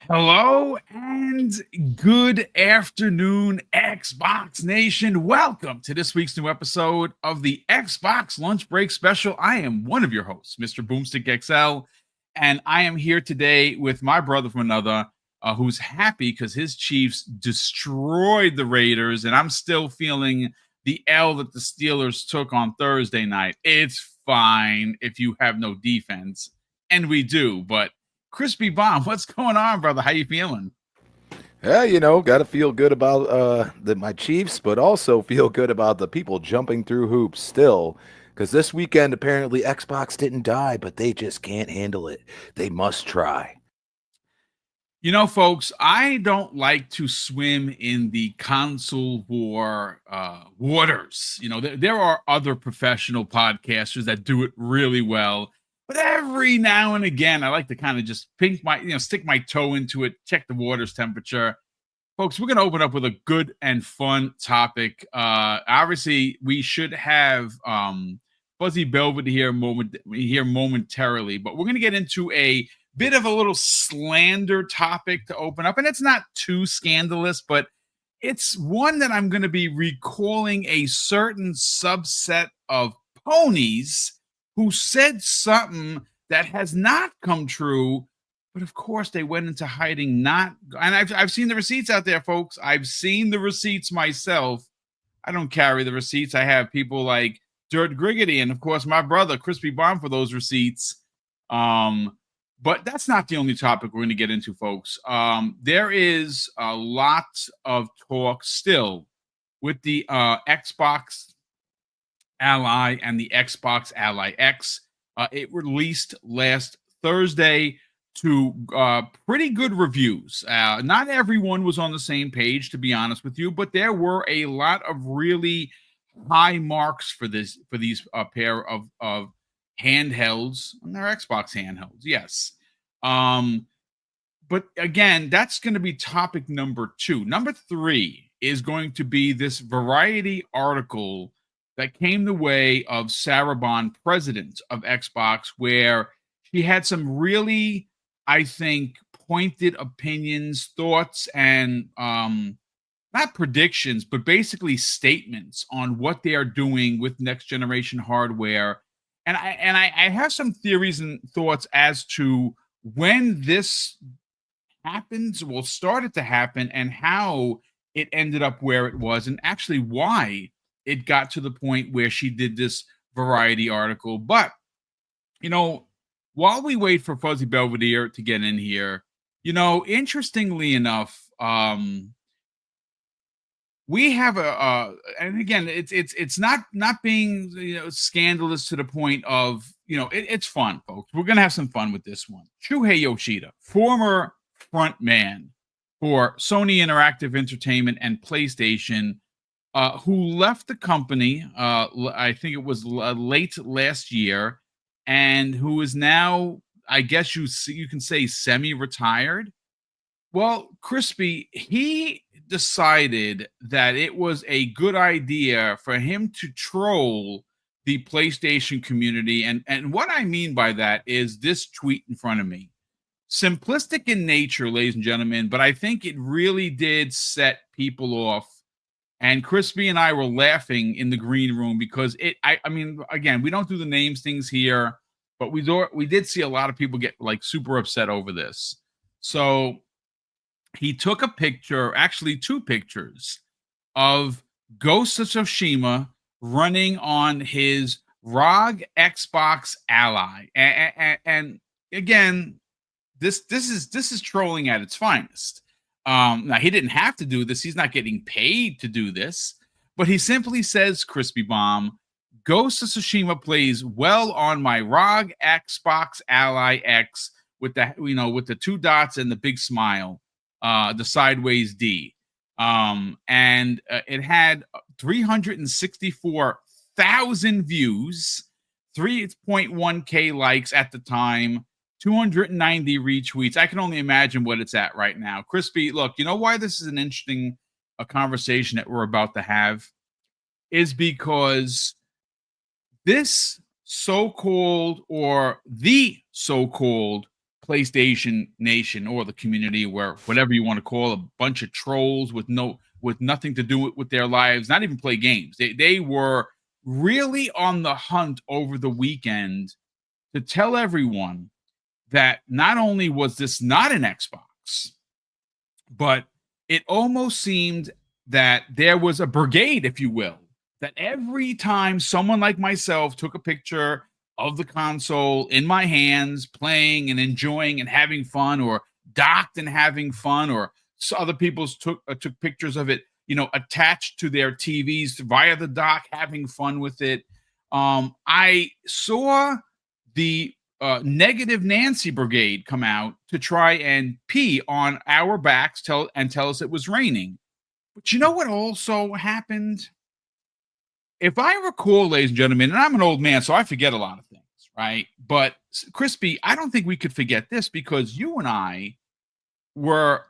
Hello and good afternoon, Xbox Nation. Welcome to this week's new episode of the Xbox Lunch Break Special. I am one of your hosts, Mr. BoomStick XL, and I am here today with my brother from another who's happy because his Chiefs destroyed the Raiders, and I'm still feeling the L that the Steelers took on Thursday night. It's fine if you have no defense, and we do, but Crispy Bomb, what's going on, brother? How you feeling? Yeah, got to feel good about my Chiefs, but also feel good about the people jumping through hoops still. Because this weekend, apparently, Xbox didn't die, but they just can't handle it. They must try. You know, folks, I don't like to swim in the console war waters. You know, there are other professional podcasters that do it really well. But every now and again, I like to kind of just stick my toe into it, check the water's temperature. Folks, we're going to open up with a good and fun topic. Obviously, we should have Fuzzy Belvedere here momentarily, but we're going to get into a bit of a little slander topic to open up. And it's not too scandalous, but it's one that I'm going to be recalling a certain subset of ponies who said something that has not come true. But of course, they went into hiding. And I've seen the receipts out there, folks. I've seen the receipts myself. I don't carry the receipts. I have people like Dirt Griggity and, of course, my brother Crispy Bomb for those receipts. But that's not the only topic we're going to get into, folks. There is a lot of talk still with the Xbox Ally and the Xbox Ally X. It released last Thursday to pretty good reviews. Not everyone was on the same page, to be honest with you, but there were a lot of really high marks for these pair of handhelds on their Xbox handhelds. Yes. But again, that's going to be topic number 2. Number 3 is going to be this Variety article that came the way of Sarah Bond, president of Xbox, where she had some really, I think, pointed opinions, thoughts, and not predictions, but basically statements on what they are doing with next generation hardware. And I have some theories and thoughts as to when this happens, well, started to happen, and how it ended up where it was, and actually why it got to the point where she did this Variety article. But, you know, while we wait for Fuzzy Belvedere to get in here, you know, interestingly enough, we have and again, it's not being, scandalous to the point of, it's fun, folks. We're gonna have some fun with this one. Shuhei Yoshida, former front man for Sony Interactive Entertainment and PlayStation, who left the company, I think it was late last year, and who is now, I guess you can say, semi-retired. Well, Crispy, he decided that it was a good idea for him to troll the PlayStation community. And what I mean by that is this tweet in front of me. Simplistic in nature, ladies and gentlemen, but I think it really did set people off. And Crispy and I were laughing in the green room because I mean, again, we don't do the names things here, but we did see a lot of people get like super upset over this. So he took a picture, actually 2 pictures, of Ghost of Tsushima running on his ROG Xbox Ally. And again, this is trolling at its finest. Now, he didn't have to do this. He's not getting paid to do this. But he simply says, Crispy Bomb, Ghost of Tsushima plays well on my ROG Xbox Ally X with the 2 dots and the big smile, the sideways D. And it had 364,000 views, 3.1K likes at the time, 290 retweets. I can only imagine what it's at right now. Crispy, look, you know why this is an interesting conversation that we're about to have is because this so-called, or the so-called, PlayStation Nation or the community, where whatever you want to call a bunch of trolls with nothing to do with their lives, not even play games. They were really on the hunt over the weekend to tell everyone that not only was this not an Xbox, but it almost seemed that there was a brigade, if you will, that every time someone like myself took a picture of the console in my hands, playing and enjoying and having fun, or docked and having fun, or other people's took pictures of it, attached to their TVs via the dock, having fun with it. I saw the negative Nancy brigade come out to try and pee on our backs, tell us it was raining. But you know what also happened? If I recall, ladies and gentlemen, and I'm an old man, so I forget a lot of things, right? But Crispy, I don't think we could forget this, because you and I were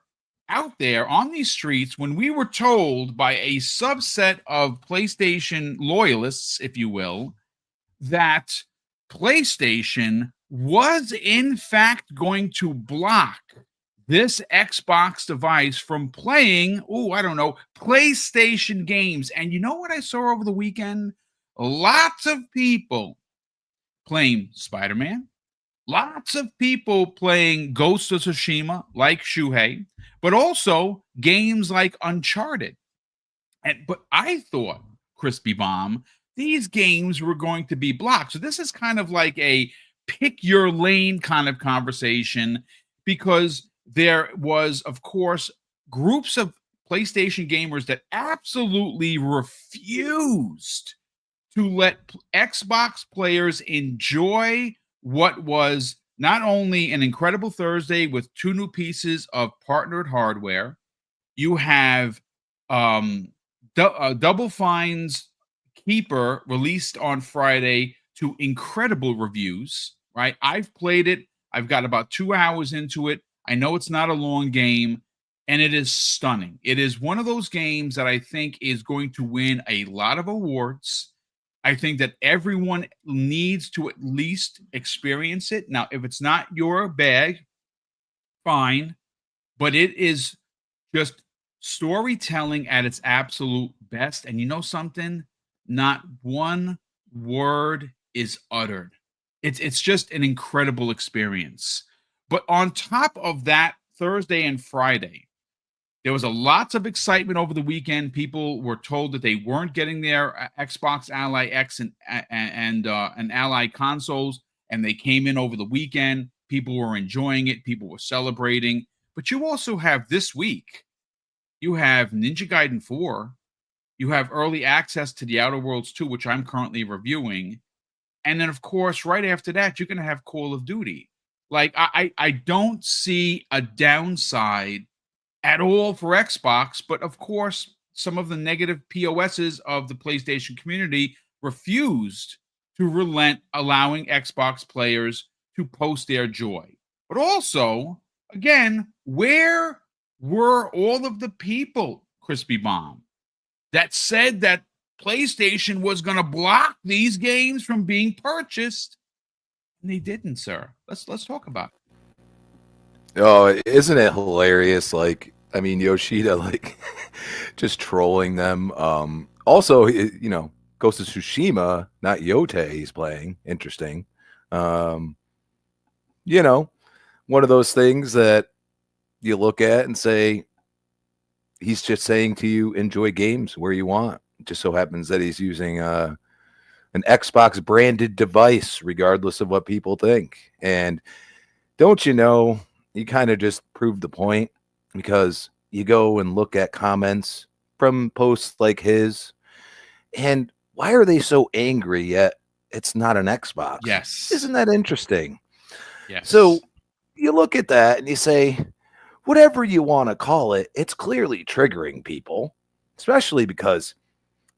out there on these streets when we were told by a subset of PlayStation loyalists, if you will, that PlayStation was in fact going to block this Xbox device from playing, PlayStation games. And you know what I saw over the weekend? Lots of people playing Spider-Man, lots of people playing Ghost of Tsushima, like Shuhei, but also games like Uncharted. But I thought, Crispy Bomb, these games were going to be blocked. So this is kind of like a pick your lane kind of conversation, because there was, of course, groups of PlayStation gamers that absolutely refused to let Xbox players enjoy what was not only an incredible Thursday with 2 new pieces of partnered hardware. You have Double Fine's Keeper released on Friday to incredible reviews, right? I've played it. I've got about 2 hours into it. I know it's not a long game, and it is stunning. It is one of those games that I think is going to win a lot of awards. I think that everyone needs to at least experience it. Now, if it's not your bag, fine, but it is just storytelling at its absolute best. And you know something? Not one word is uttered. It's just an incredible experience. But on top of that, Thursday and Friday, there was a lots of excitement over the weekend. People were told that they weren't getting their Xbox Ally X and Ally consoles, and they came in over the weekend. People were enjoying it. People were celebrating. But you also have this week, you have Ninja Gaiden 4. You have early access to The Outer Worlds 2, which I'm currently reviewing. And then, of course, right after that, you're going to have Call of Duty. Like, I don't see a downside at all for Xbox, but of course, some of the negative POSs of the PlayStation community refused to relent, allowing Xbox players to post their joy. But also, again, where were all of the people, Crispy Bomb, that said that PlayStation was going to block these games from being purchased? And they didn't, sir. Let's talk about it. Oh, isn't it hilarious? Like, I mean, Yoshida, like, just trolling them. Also, Ghost of Tsushima, not Yote, he's playing. Interesting. One of those things that you look at and say, he's just saying to you, enjoy games where you want. It just so happens that he's using an Xbox branded device, regardless of what people think. And don't you know, you kind of just proved the point, because you go and look at comments from posts like his, and why are they so angry yet it's not an Xbox? Yes. Isn't that interesting? Yes. So you look at that and you say, whatever you want to call it, it's clearly triggering people, especially because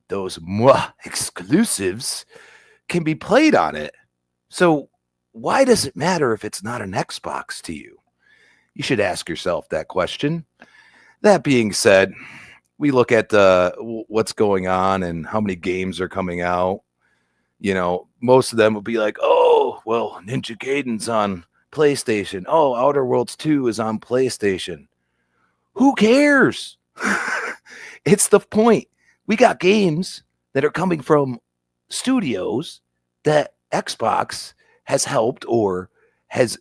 those exclusives can be played on it. So why does it matter if it's not an Xbox to you? You should ask yourself that question. That being said, we look at what's going on and how many games are coming out. Most of them will be like, oh, well, Ninja Gaiden's on PlayStation. Oh, Outer Worlds 2 is on PlayStation. Who cares? It's the point. We got games that are coming from studios that Xbox has helped or has,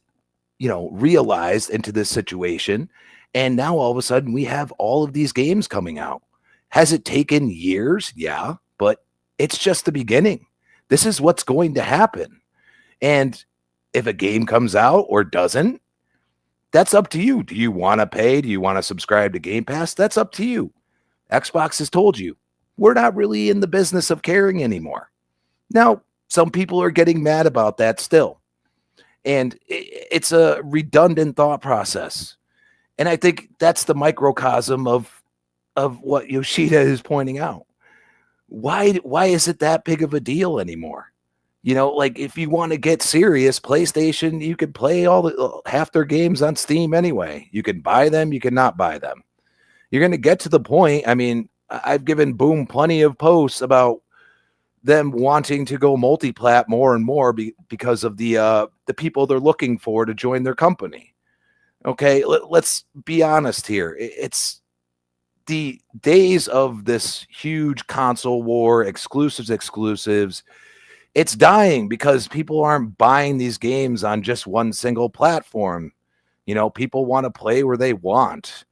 realized into this situation. And now all of a sudden we have all of these games coming out. Has it taken years? Yeah, but it's just the beginning. This is what's going to happen. And if a game comes out or doesn't, that's up to you. Do you want to pay? Do you want to subscribe to Game Pass? That's up to you. Xbox has told you, we're not really in the business of caring anymore. Now, some people are getting mad about that still. And it's a redundant thought process. And I think that's the microcosm of what Yoshida is pointing out. Why is it that big of a deal anymore? Like if you want to get serious, PlayStation, you could play half their games on Steam anyway. You can buy them, you can not buy them. You're going to get to the point. I mean, I've given Boom plenty of posts about them wanting to go multi-plat more and more because of the people they're looking for to join their company. Okay, let's be honest here. It's the days of this huge console war, exclusives. It's dying because people aren't buying these games on just one single platform. People want to play where they want.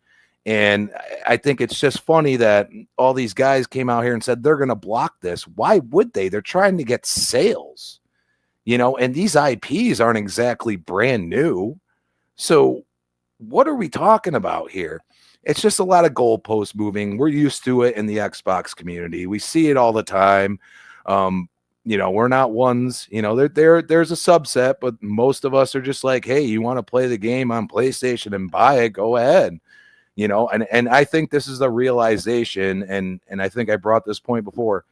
And I think it's just funny that all these guys came out here and said they're going to block this. Why would they? They're trying to get sales, and these IPs aren't exactly brand new. So what are we talking about here? It's just a lot of goalposts moving. We're used to it in the Xbox community. We see it all the time. We're not ones, there's a subset, but most of us are just like, hey, you want to play the game on PlayStation and buy it, go ahead. And I think this is the realization, and I think I brought this point before.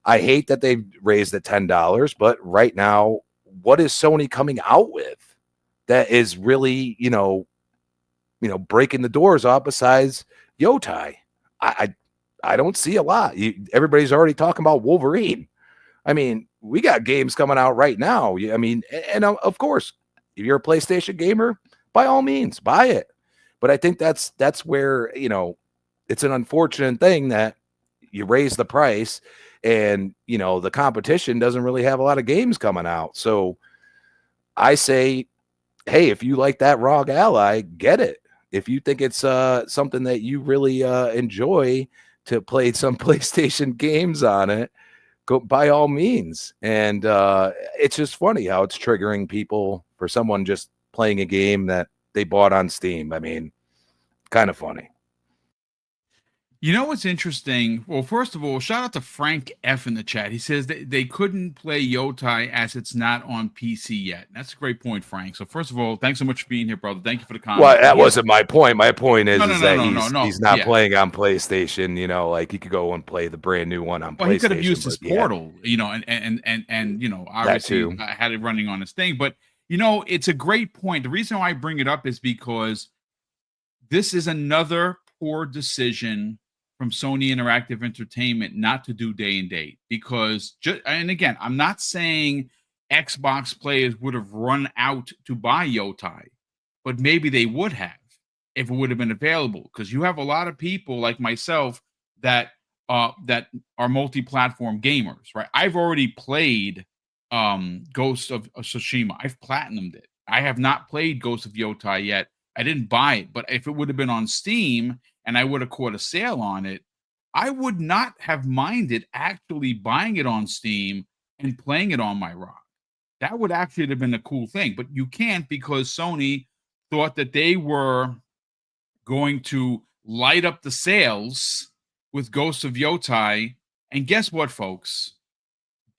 I hate that they've raised it $10, but right now, what is Sony coming out with that is really, breaking the doors off besides Yotai? I don't see a lot. Everybody's already talking about Wolverine. I mean, we got games coming out right now. I mean, and of course, if you're a PlayStation gamer, by all means, buy it. But I think that's where, it's an unfortunate thing that you raise the price and, the competition doesn't really have a lot of games coming out. So I say, hey, if you like that ROG Ally, get it. If you think it's something that you really enjoy to play some PlayStation games on it, go by all means. And it's just funny how it's triggering people for someone just playing a game that they bought on Steam. I mean, kind of funny. You know what's interesting? Well, first of all, shout out to Frank F in the chat. He says they couldn't play Yotai as it's not on PC yet. That's a great point, Frank. So first of all, thanks so much for being here, brother. Thank you for the comment. Well, that wasn't my point. My point is, No, he's not playing on PlayStation. Like he could go and play the brand new one on PlayStation. He could have used his portal, and obviously had it running on his thing. But it's a great point. The reason why I bring it up is because this is another poor decision from Sony Interactive Entertainment not to do day and date, because and again, I'm not saying Xbox players would have run out to buy Yotai, but maybe they would have if it would have been available, because you have a lot of people like myself that are multi-platform gamers, right? I've already played Ghost of Tsushima. I've platinumed it. I have not played Ghost of Yotai yet. I didn't buy it, but if it would have been on Steam and I would have caught a sale on it, I would not have minded actually buying it on Steam and playing it on my ROG. That would actually have been a cool thing, but you can't, because Sony thought that they were going to light up the sales with Ghost of Yotai. And guess what, folks?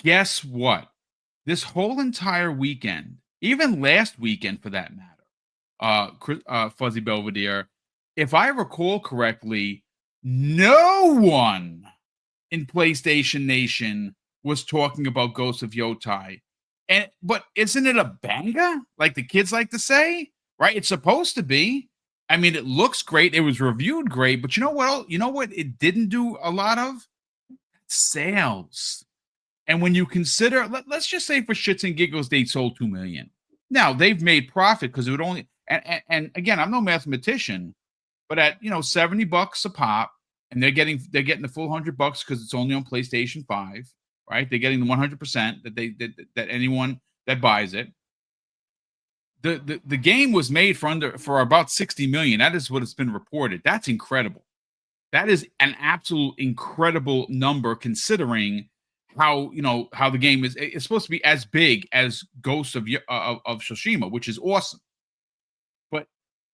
Guess what? This whole entire weekend, even last weekend for that matter, Fuzzy Belvedere, if I recall correctly, no one in PlayStation Nation was talking about Ghost of Yotai. But isn't it a banger? Like the kids like to say, right? It's supposed to be. I mean, it looks great. It was reviewed great, but you know what else? You know what it didn't do a lot of? Sales. And when you consider, let's just say for shits and giggles, they sold 2 million. Now they've made profit because it would only and again, I'm no mathematician, but at $70 a pop, and they're getting the full $100 because it's only on PlayStation 5, right? They're getting the 100% that anyone that buys it. The game was made for about 60 million. That is what it's been reported. That's incredible. That is an absolute incredible number considering how how the game is. It's supposed to be as big as Ghosts of Tsushima, which is awesome. But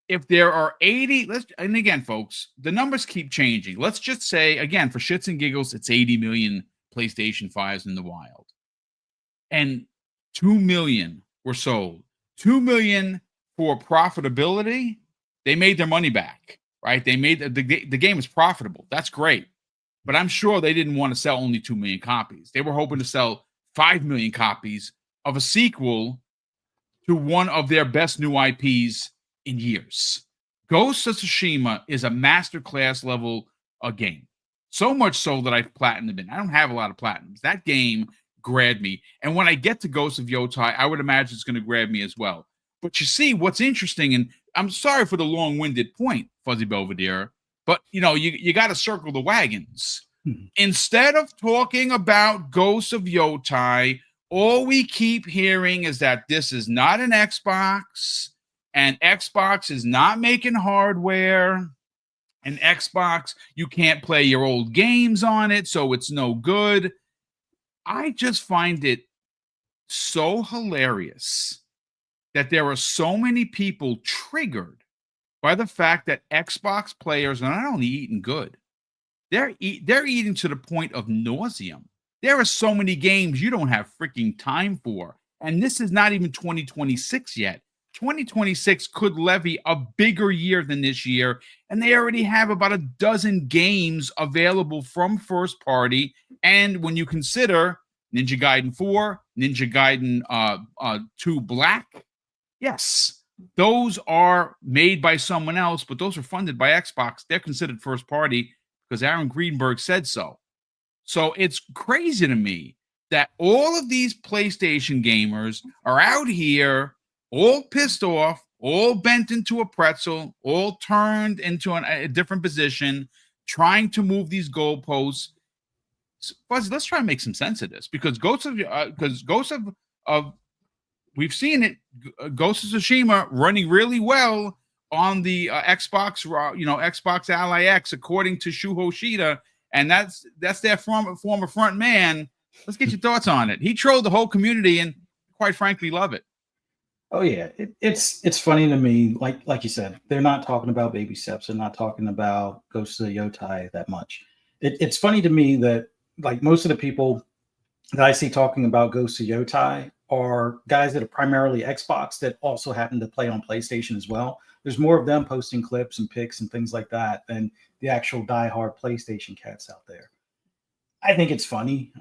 if there are 80, and again, folks, the numbers keep changing. Let's just say again, for shits and giggles, it's 80 million PlayStation 5s in the wild, and 2 million were sold. 2 million for profitability. They made their money back, right? They made the game is profitable. That's great. But I'm sure they didn't want to sell only 2 million copies. They were hoping to sell 5 million copies of a sequel to one of their best new IPs in years. Ghost of Tsushima is a masterclass level game. So much so that I've platinumed it. I don't have a lot of platinums. That game grabbed me. And when I get to Ghost of Yotai, I would imagine it's going to grab me as well. But you see, what's interesting, and I'm sorry for the long-winded point, Fuzzy Belvedere, but you got to circle the wagons. Instead of talking about Ghost of Yotai, all we keep hearing is that this is not an Xbox, and Xbox is not making hardware, and Xbox, you can't play your old games on it, so it's no good. I just find it so hilarious that there are so many people triggered by the fact that Xbox players are not only eating good, they're eating to the point of nauseum. There are so many games you don't have freaking time for. And this is not even 2026 yet. 2026 could levy a bigger year than this year. And they already have about a dozen games available from first party. And when you consider Ninja Gaiden 4, Ninja Gaiden 2 Black, yes, those are made by someone else, but those are funded by Xbox. They're considered first party because Aaron Greenberg said so. So it's crazy to me that all of these PlayStation gamers are out here all pissed off, all bent into a pretzel, all turned into a different position, trying to move these goalposts. Fuzzy, let's try and make some sense of this because Ghost of we've seen it. Ghost of Tsushima running really well on the Xbox, Xbox Ally X, according to Shuhei Yoshida, and that's their former front man. Let's get your thoughts on it. He trolled the whole community, and quite frankly, love it. Oh yeah, it's funny to me. Like you said, they're not talking about baby steps. They're not talking about Ghost of Yotai that much. It's funny to me that like most of the people that I see talking about Ghost of Yotai are guys that are primarily Xbox that also happen to play on PlayStation as well. There's more of them posting clips and pics and things like that than the actual diehard PlayStation cats out there. I think it's funny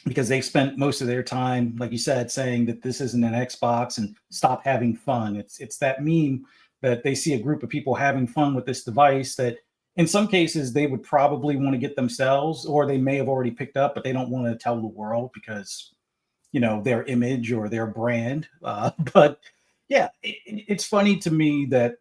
because they spent most of their time, like you said, saying that this isn't an Xbox and stop having fun. It's that meme that they see a group of people having fun with this device that in some cases they would probably want to get themselves, or they may have already picked up, but they don't want to tell the world because, their image or their brand. But yeah, it's funny to me that,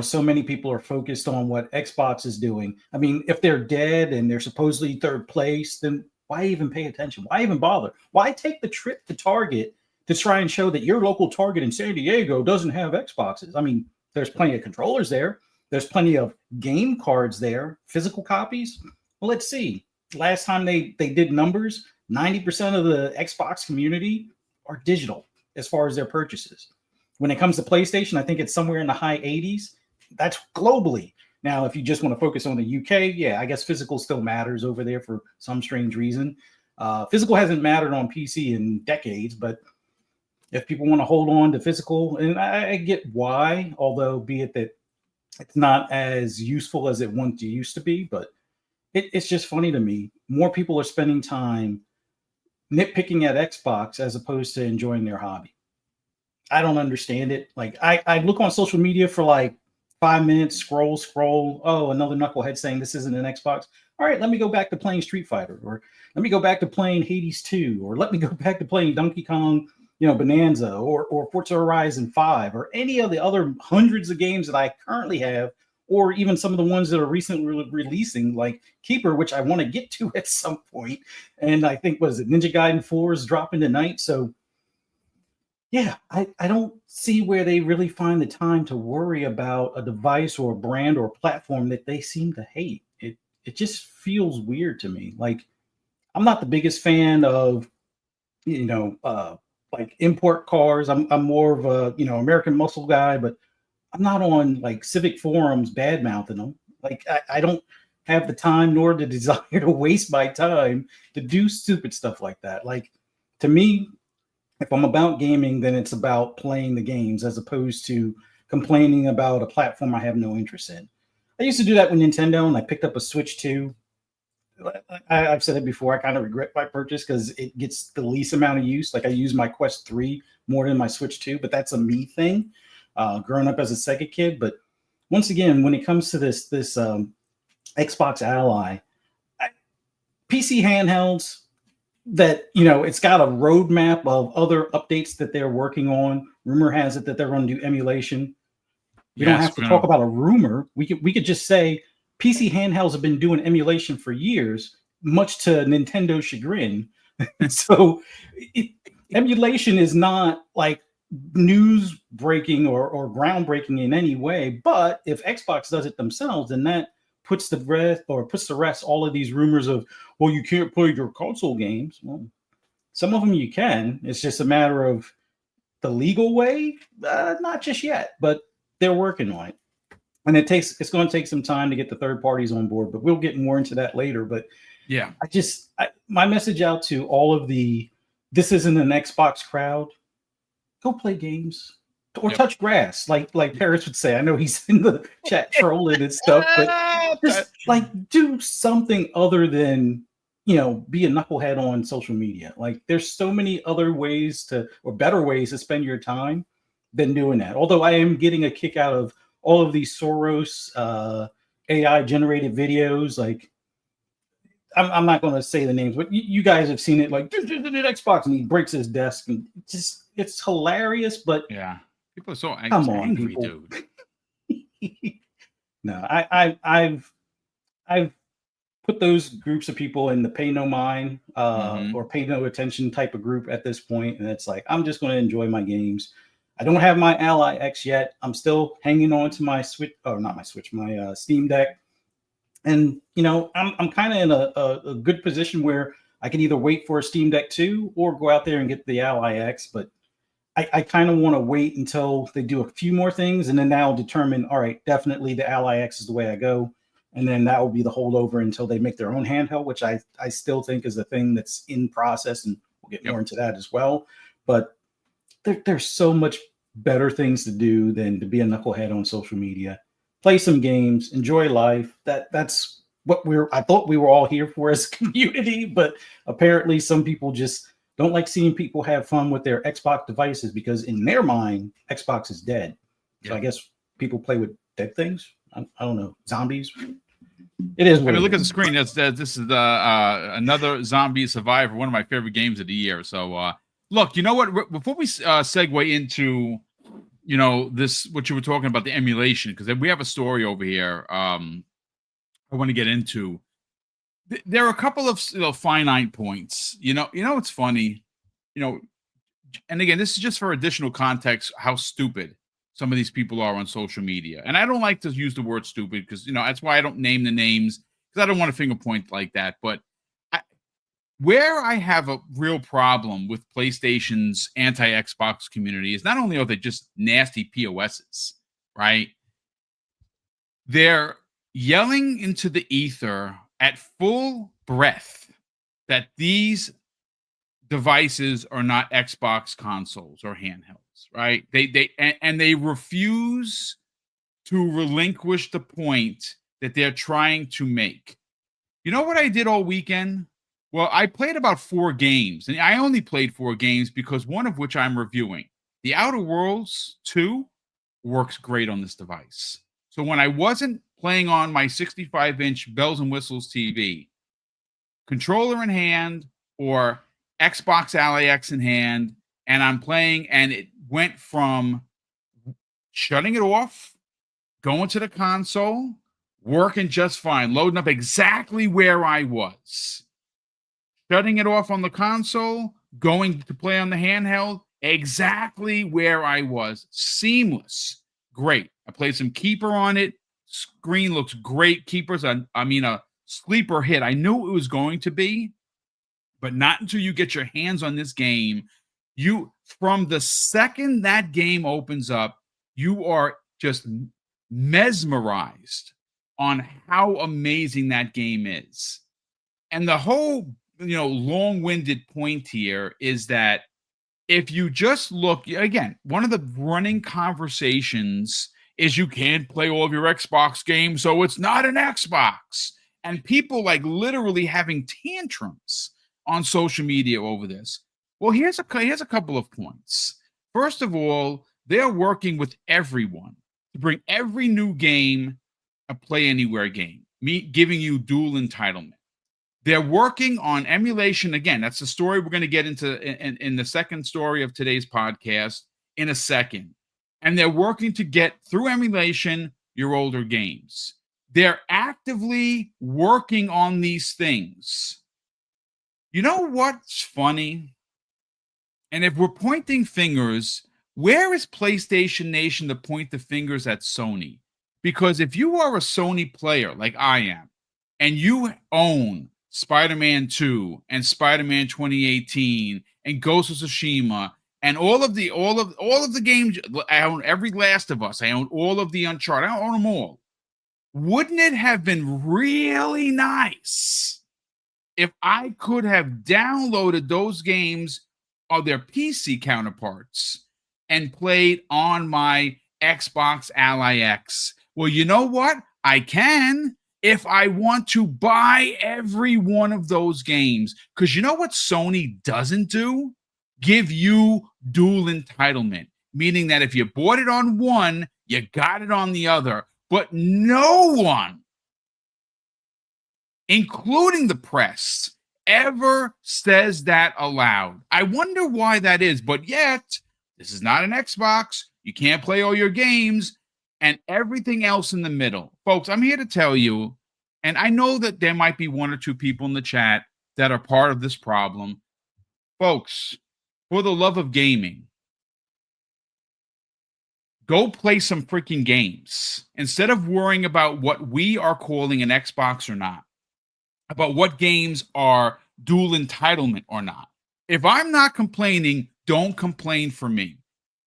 so many people are focused on what Xbox is doing. I mean, if they're dead and they're supposedly third place, then why even pay attention? Why even bother? Why take the trip to Target to try and show that your local Target in San Diego doesn't have Xboxes? I mean, there's plenty of controllers there. There's plenty of game cards there, physical copies. Well, let's see. Last time they did numbers, 90% of the Xbox community are digital as far as their purchases. When it comes to PlayStation, I think it's somewhere in the high 80s. That's globally. Now, if you just want to focus on the UK, yeah, I guess physical still matters over there for some strange reason. Physical hasn't mattered on PC in decades, but if people want to hold on to physical, and I get why, although be it that it's not as useful as it once used to be, but it's just funny to me. More people are spending time nitpicking at Xbox as opposed to enjoying their hobby. I don't understand it. Like I look on social media for like 5 minutes, scroll. Oh, another knucklehead saying this isn't an Xbox. All right, let me go back to playing Street Fighter, or let me go back to playing Hades 2, or let me go back to playing Donkey Kong Bonanza or Forza Horizon 5 or any of the other hundreds of games that I currently have, or even some of the ones that are recently releasing, like Keeper, which I want to get to at some point. And I think, Ninja Gaiden 4 is dropping tonight. So yeah, I don't see where they really find the time to worry about a device or a brand or a platform that they seem to hate. It just feels weird to me. Like, I'm not the biggest fan of, like import cars. I'm more of a, American muscle guy, but I'm not on like civic forums bad mouthing them. Like, I don't have the time nor the desire to waste my time to do stupid stuff like that. Like, to me, if I'm about gaming, then it's about playing the games as opposed to complaining about a platform I have no interest in. I used to do that with Nintendo, and I picked up a Switch 2. I've said it before. I kind of regret my purchase because it gets the least amount of use. Like, I use my Quest 3 more than my Switch 2, but that's a me thing. Growing up as a Sega kid. But once again, when it comes to this Xbox Ally, PC handhelds, that it's got a roadmap of other updates that they're working on. Rumor has it that they're going to do emulation. We don't have to talk about a rumor. We could just say PC handhelds have been doing emulation for years, much to Nintendo's chagrin. So emulation is not like news breaking or groundbreaking in any way. But if Xbox does it themselves, then that puts to rest all of these rumors of, well, you can't play your console games. Well, some of them you can. It's just a matter of the legal way. Not just yet, but they're working on it. And it's going to take some time to get the third parties on board, but we'll get more into that later. But yeah, my message out to all of this isn't an Xbox crowd. Go play games or touch grass, like Paris would say. I know he's in the chat trolling and stuff, but just like do something other than be a knucklehead on social media. Like, there's so many other ways or better ways to spend your time than doing that. Although I am getting a kick out of all of these Soros AI generated videos. Like, I'm not going to say the names, but you guys have seen it. Like, the Xbox, and he breaks his desk, and it's hilarious. But yeah, people are so angry, dude. No, I've put those groups of people in the pay no mind or pay no attention type of group at this point, and it's like, I'm just going to enjoy my games. I don't have my Ally X yet. I'm still hanging on to my Switch, or not my Switch, my Steam Deck. And I'm kind of in a good position where I can either wait for a Steam Deck 2 or go out there and get the Ally X. But I kind of want to wait until they do a few more things, and then that'll determine, all right, definitely the Ally X is the way I go. And then that will be the holdover until they make their own handheld, which I still think is a thing that's in process, and we'll get more into that as well. But there's so much better things to do than to be a knucklehead on social media. Play some games, enjoy life. That's what I thought we were all here for as a community, but apparently some people just don't like seeing people have fun with their Xbox devices because in their mind, Xbox is dead. So I guess people play with dead things. I don't know, zombies. It is. Look at the screen. This is another zombie survivor, one of my favorite games of the year. So look, you know what? Before we segue into this, what you were talking about, the emulation, because we have a story over here I want to get into. There are a couple of finite points. It's funny, and again, this is just for additional context, how stupid some of these people are on social media. And I don't like to use the word stupid because, that's why I don't name the names, because I don't want to finger point like that. But where I have a real problem with PlayStation's anti-Xbox community is not only are they just nasty POSs, right? They're yelling into the ether at full breath that these devices are not Xbox consoles or handhelds, right? They refuse to relinquish the point that they're trying to make. You know what I did all weekend? Well, I played about 4 games, and I only played 4 games because one of which I'm reviewing. The Outer Worlds 2 works great on this device. So when I wasn't playing on my 65-inch bells and whistles TV, controller in hand or Xbox Ally X in hand, and I'm playing, and it went from shutting it off, going to the console, working just fine, loading up exactly where I was, shutting it off on the console, going to play on the handheld, exactly where I was. Seamless. Great. I played some Keeper on it. Screen looks great. Keeper's a sleeper hit. I knew it was going to be, but not until you get your hands on this game. From the second that game opens up, you are just mesmerized on how amazing that game is. And the whole, long-winded point here is that if you just look, again, one of the running conversations is you can't play all of your Xbox games, so it's not an Xbox. And people like literally having tantrums on social media over this. Well, here's a couple of points. First of all, they're working with everyone to bring every new game a Play Anywhere game, giving you dual entitlement. They're working on emulation. Again, that's the story we're going to get into in the second story of today's podcast in a second. And they're working to get through emulation your older games. They're actively working on these things. You know what's funny? And if we're pointing fingers, where is PlayStation Nation to point the fingers at Sony? Because if you are a Sony player like I am, and you own Spider-Man 2 and Spider-Man 2018 and Ghost of Tsushima and all of the games, I own every Last of Us, I own all of the Uncharted, I own them all. Wouldn't it have been really nice if I could have downloaded those games or their PC counterparts and played on my Xbox Ally X? Well, you know what? I can if I want to buy every one of those games. Because you know what Sony doesn't do? Give you dual entitlement. Meaning that if you bought it on one, you got it on the other. But no one, including the press, ever says that aloud. I wonder why that is. But yet, this is not an Xbox. You can't play all your games and everything else in the middle. Folks, I'm here to tell you, and I know that there might be one or two people in the chat that are part of this problem. Folks, for the love of gaming, go play some freaking games instead of worrying about what we are calling an Xbox or not, about what games are dual entitlement or not. If I'm not complaining, don't complain for me.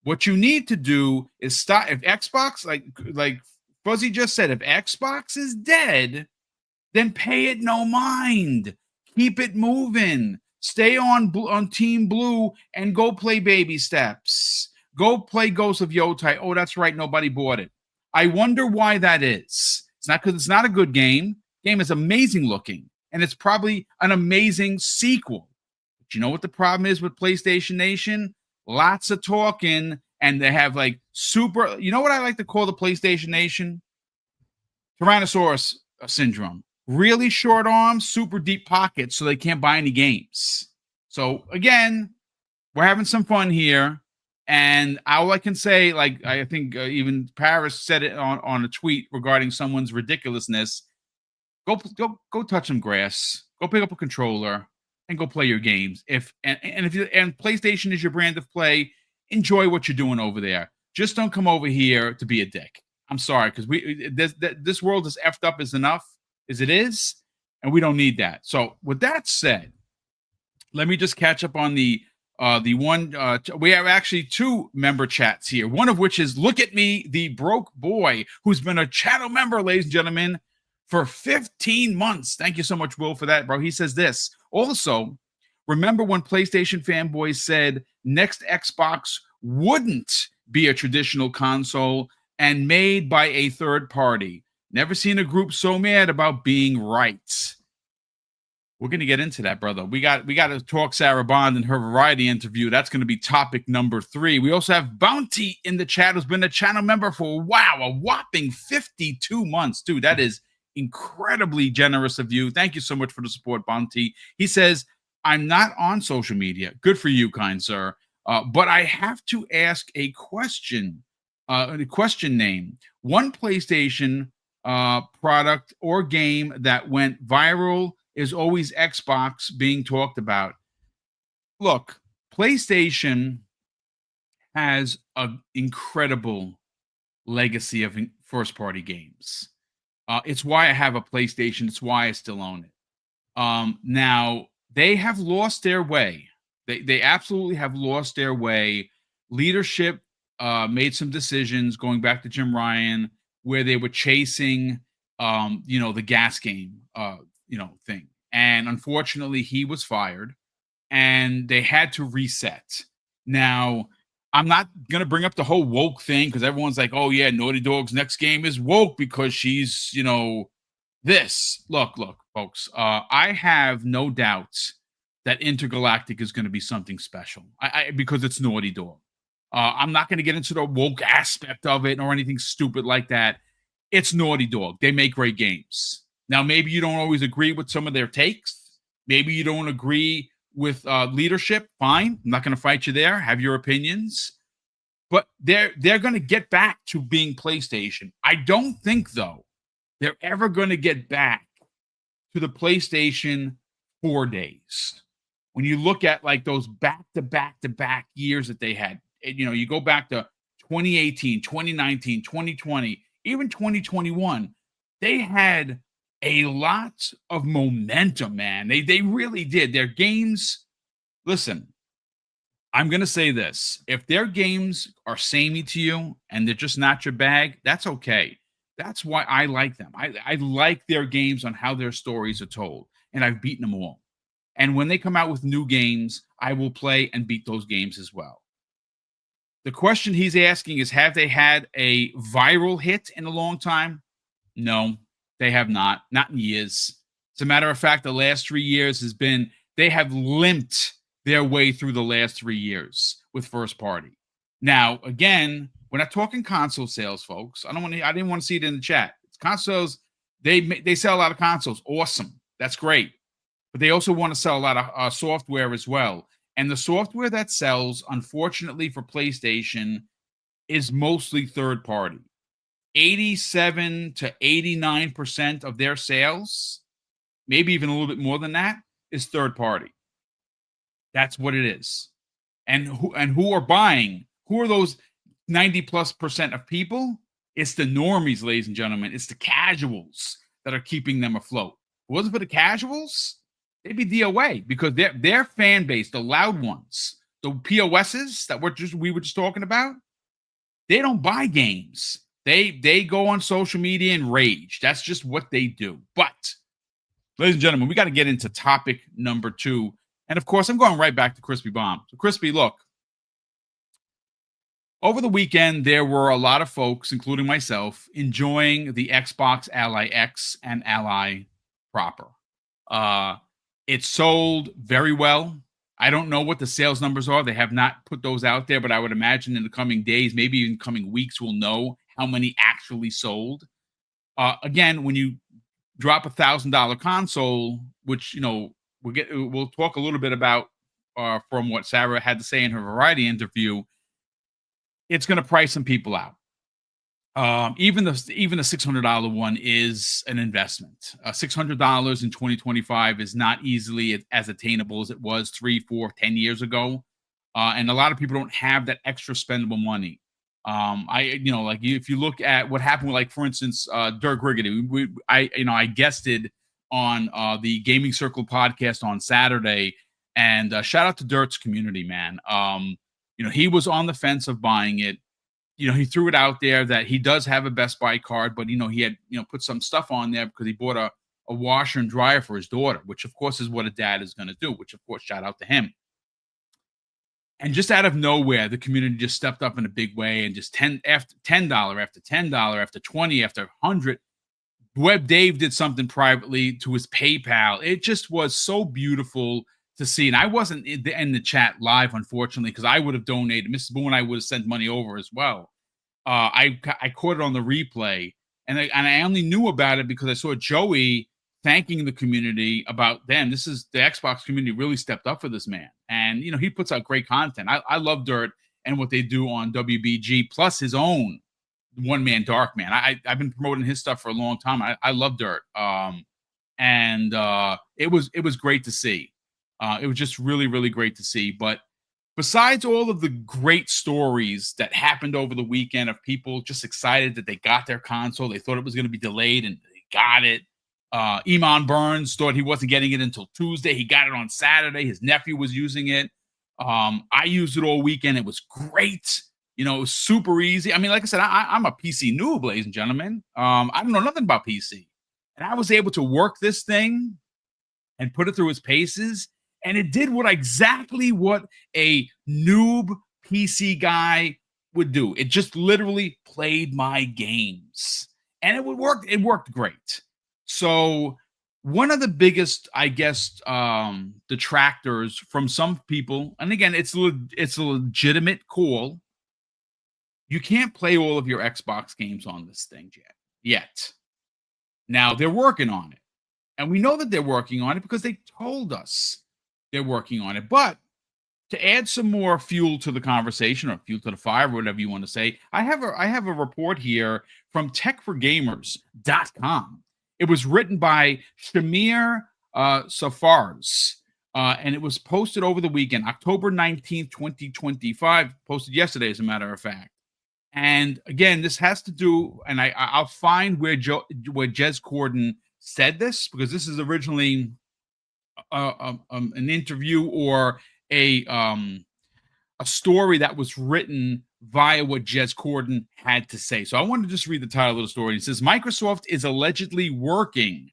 What you need to do is stop. If Xbox, like Fuzzy just said, if Xbox is dead, then pay it no mind. Keep it moving. Stay on Team Blue and go play Baby Steps. Go play Ghost of Yotai. Oh, that's right. Nobody bought it. I wonder why that is. It's not because it's not a good game. Game is amazing looking, and it's probably an amazing sequel. But you know what the problem is with PlayStation Nation? Lots of talking, and they have like super. You know what I like to call the PlayStation Nation? Tyrannosaurus syndrome. Really short arms, super deep pockets, so they can't buy any games. So again, we're having some fun here. And all I can say, like I think even Paris said it on a tweet regarding someone's ridiculousness. Go touch some grass. Go pick up a controller and go play your games. If PlayStation is your brand of play, enjoy what you're doing over there. Just don't come over here to be a dick. I'm sorry, because this world is effed up as enough as it is, and we don't need that. So with that said, let me just catch up on the one. We have actually two member chats here. One of which is Look at Me, the broke boy, who's been a channel member, ladies and gentlemen, for 15 months. Thank you so much, Will, for that, bro. He says this. Also, remember when PlayStation fanboys said next Xbox wouldn't be a traditional console and made by a third party? Never seen a group so mad about being right. We're going to get into that, brother. We got to talk Sarah Bond in her Variety interview. That's going to be topic number 3. We also have Bounty in the chat, who's been a channel member for, a whopping 52 months. Dude, that is incredibly generous of you. Thank you so much for the support, Bounty. He says, I'm not on social media. Good for you, kind sir. But I have to ask a question, a question name. One PlayStation product or game that went viral is always Xbox being talked about. Look, PlayStation has an incredible legacy of first party games. It's why I have a PlayStation. It's why I still own it. Now they have lost their way. They absolutely have lost their way. Leadership made some decisions going back to Jim Ryan where they were chasing, the gas game, thing. And unfortunately, he was fired, and they had to reset. Now, I'm not gonna bring up the whole woke thing because everyone's like, "Oh yeah, Naughty Dog's next game is woke because she's, this." Look, folks. I have no doubts that Intergalactic is going to be something special. Because it's Naughty Dog. I'm not going to get into the woke aspect of it or anything stupid like that. It's Naughty Dog. They make great games. Now, maybe you don't always agree with some of their takes. Maybe you don't agree with leadership. Fine. I'm not going to fight you there. Have your opinions. But they're going to get back to being PlayStation. I don't think, though, they're ever going to get back to the PlayStation 4 days. When you look at like those back-to-back years that they had, you go back to 2018, 2019, 2020, even 2021, they had a lot of momentum, man. They really did. Their games, listen, I'm going to say this. If their games are samey to you and they're just not your bag, that's okay. That's why I like them. I like their games on how their stories are told, and I've beaten them all. And when they come out with new games, I will play and beat those games as well. The question he's asking is, have they had a viral hit in a long time? No, they have not. Not in years. As a matter of fact, the last 3 years they have limped their way through the last 3 years with first party. Now, again, we're not talking console sales, folks. I didn't want to see it in the chat. It's consoles. They sell a lot of consoles. Awesome. That's great. But they also want to sell a lot of software as well. And the software that sells, unfortunately for PlayStation, is mostly third party. 87 to 89% of their sales, maybe even a little bit more than that, is third party. That's what it is. And who are buying? Who are those 90+% of people? It's the normies, ladies and gentlemen. It's the casuals that are keeping them afloat. If it wasn't for the casuals, they'd be DOA because their fan base, the loud ones, the POSs that we were just talking about, they don't buy games. They go on social media and rage. That's just what they do. But, ladies and gentlemen, we got to get into topic number 2. And of course, I'm going right back to Crispy Bomb. So, Crispy, look. Over the weekend, there were a lot of folks, including myself, enjoying the Xbox Ally X and Ally Proper. It sold very well. I don't know what the sales numbers are. They have not put those out there, but I would imagine in the coming days, maybe even coming weeks, we'll know how many actually sold. Again, when you drop $1,000 console, which, we'll talk a little bit about from what Sarah had to say in her Variety interview, it's going to price some people out. Even the $600 one is an investment. $600 in 2025 is not easily as attainable as it was 3, 4, 10 years ago. And a lot of people don't have that extra spendable money. If you look at what happened with, like, for instance, Dirk Riggedy, I guested on the Gaming Circle podcast on Saturday, and shout out to Dirk's community, man. He was on the fence of buying it. He threw it out there that he does have a Best Buy card, but, he had, put some stuff on there because he bought a washer and dryer for his daughter, which of course is what a dad is going to do, which of course, shout out to him. And just out of nowhere, the community just stepped up in a big way and just $10 after $10 after $10 after 20 after 100. Web Dave did something privately to his PayPal. It just was so beautiful to see. And I wasn't in the chat live, unfortunately, because I would have donated. Mrs. Boone and I would have sent money over as well. I caught it on the replay, and I only knew about it because I saw Joey thanking the community about them. This is the Xbox community really stepped up for this man, and and he puts out great content. I love Dirt and what they do on WBG, plus his own One Man Dark Man. I've been promoting his stuff for a long time. I love Dirt. And it was great to see. It was just really, really great to see. But besides all of the great stories that happened over the weekend of people just excited that they got their console, they thought it was going to be delayed and they got it. Iman Burns thought he wasn't getting it until Tuesday. He got it on Saturday. His nephew was using it. I used it all weekend. It was great. It was super easy. I mean, like I said, I'm a PC noob, ladies and gentlemen. I don't know nothing about PC. And I was able to work this thing and put it through its paces. And it did exactly what a noob PC guy would do. It just literally played my games. And it would work. It worked great. So one of the biggest, I guess, detractors from some people, and again, it's a legitimate call. You can't play all of your Xbox games on this thing yet. Now they're working on it. And we know that they're working on it because they told us they're working on it. But to add some more fuel to the conversation, or fuel to the fire, whatever you want to say, I have a report here from techforgamers.com. It was written by Shamir Safars, and it was posted over the weekend, October 19th, 2025, posted yesterday, as a matter of fact. And again, this has to do, and I'll find where Jez Corden said this, because this is originally an interview or a story that was written via what Jez Corden had to say. So I want to just read the title of the story. It says, Microsoft is allegedly working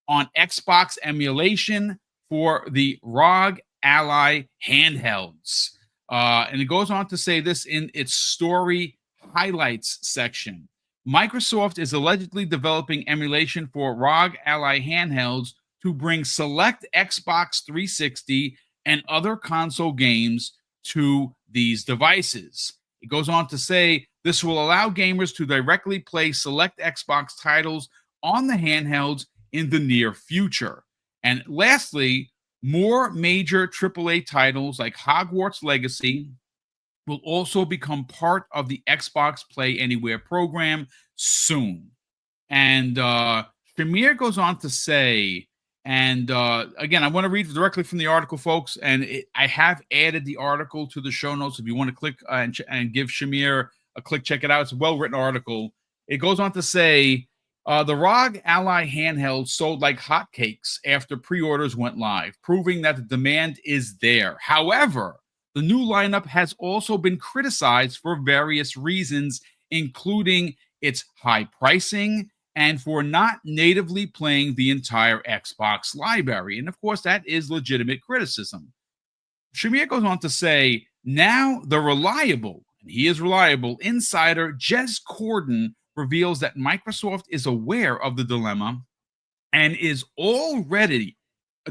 on Xbox emulation for the ROG Ally handhelds. And it goes on to say this in its story highlights section. Microsoft is allegedly developing emulation for ROG Ally handhelds to bring select Xbox 360 and other console games to these devices. It goes on to say this will allow gamers to directly play select Xbox titles on the handhelds in the near future. And lastly, more major AAA titles like Hogwarts Legacy will also become part of the Xbox Play Anywhere program soon. And Shamir goes on to say, and again, I want to read directly from the article, folks, and I have added the article to the show notes. If you want to click and give Shamir a click, check it out. It's a well-written article. It goes on to say, the ROG Ally handheld sold like hotcakes after pre-orders went live, proving that the demand is there. However, the new lineup has also been criticized for various reasons, including its high pricing and for not natively playing the entire Xbox library. And of course, that is legitimate criticism. Shamir goes on to say, now the reliable, and he is reliable, insider Jez Corden reveals that Microsoft is aware of the dilemma and is already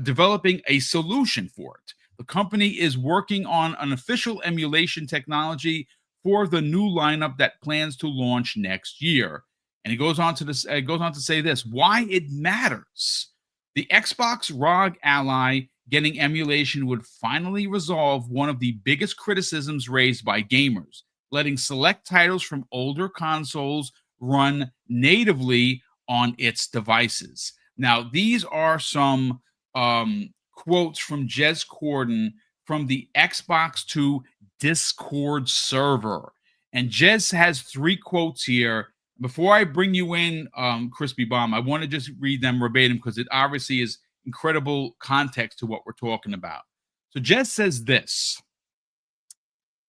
developing a solution for it. The company is working on an official emulation technology for the new lineup that plans to launch next year. And it goes on to say this: why it matters. The Xbox ROG Ally getting emulation would finally resolve one of the biggest criticisms raised by gamers, letting select titles from older consoles run natively on its devices. Now, these are some quotes from Jez Corden from the Xbox 2 Discord server. And Jez has 3 quotes here. Before I bring you in, Crispy Bomb, I want to just read them verbatim because it obviously is incredible context to what we're talking about. So Jez says this.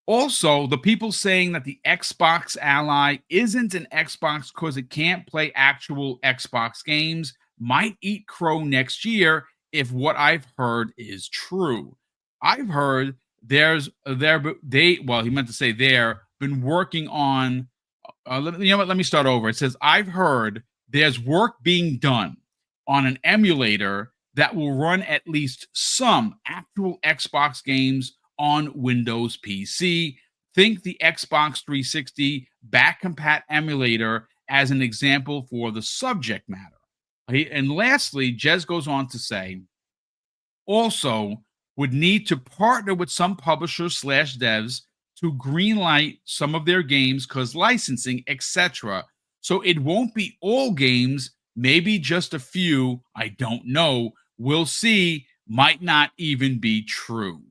Also, the people saying that the Xbox Ally isn't an Xbox because it can't play actual Xbox games might eat crow next year if what I've heard is true. I've heard he meant to say they're been working on, let me start over. It says, I've heard there's work being done on an emulator that will run at least some actual Xbox games on Windows PC. Think the Xbox 360 back-compat emulator as an example for the subject matter. And lastly, Jez goes on to say, also, would need to partner with some publishers slash devs to greenlight some of their games because licensing, etc. So it won't be all games, maybe just a few. I don't know. We'll see. Might not even be true.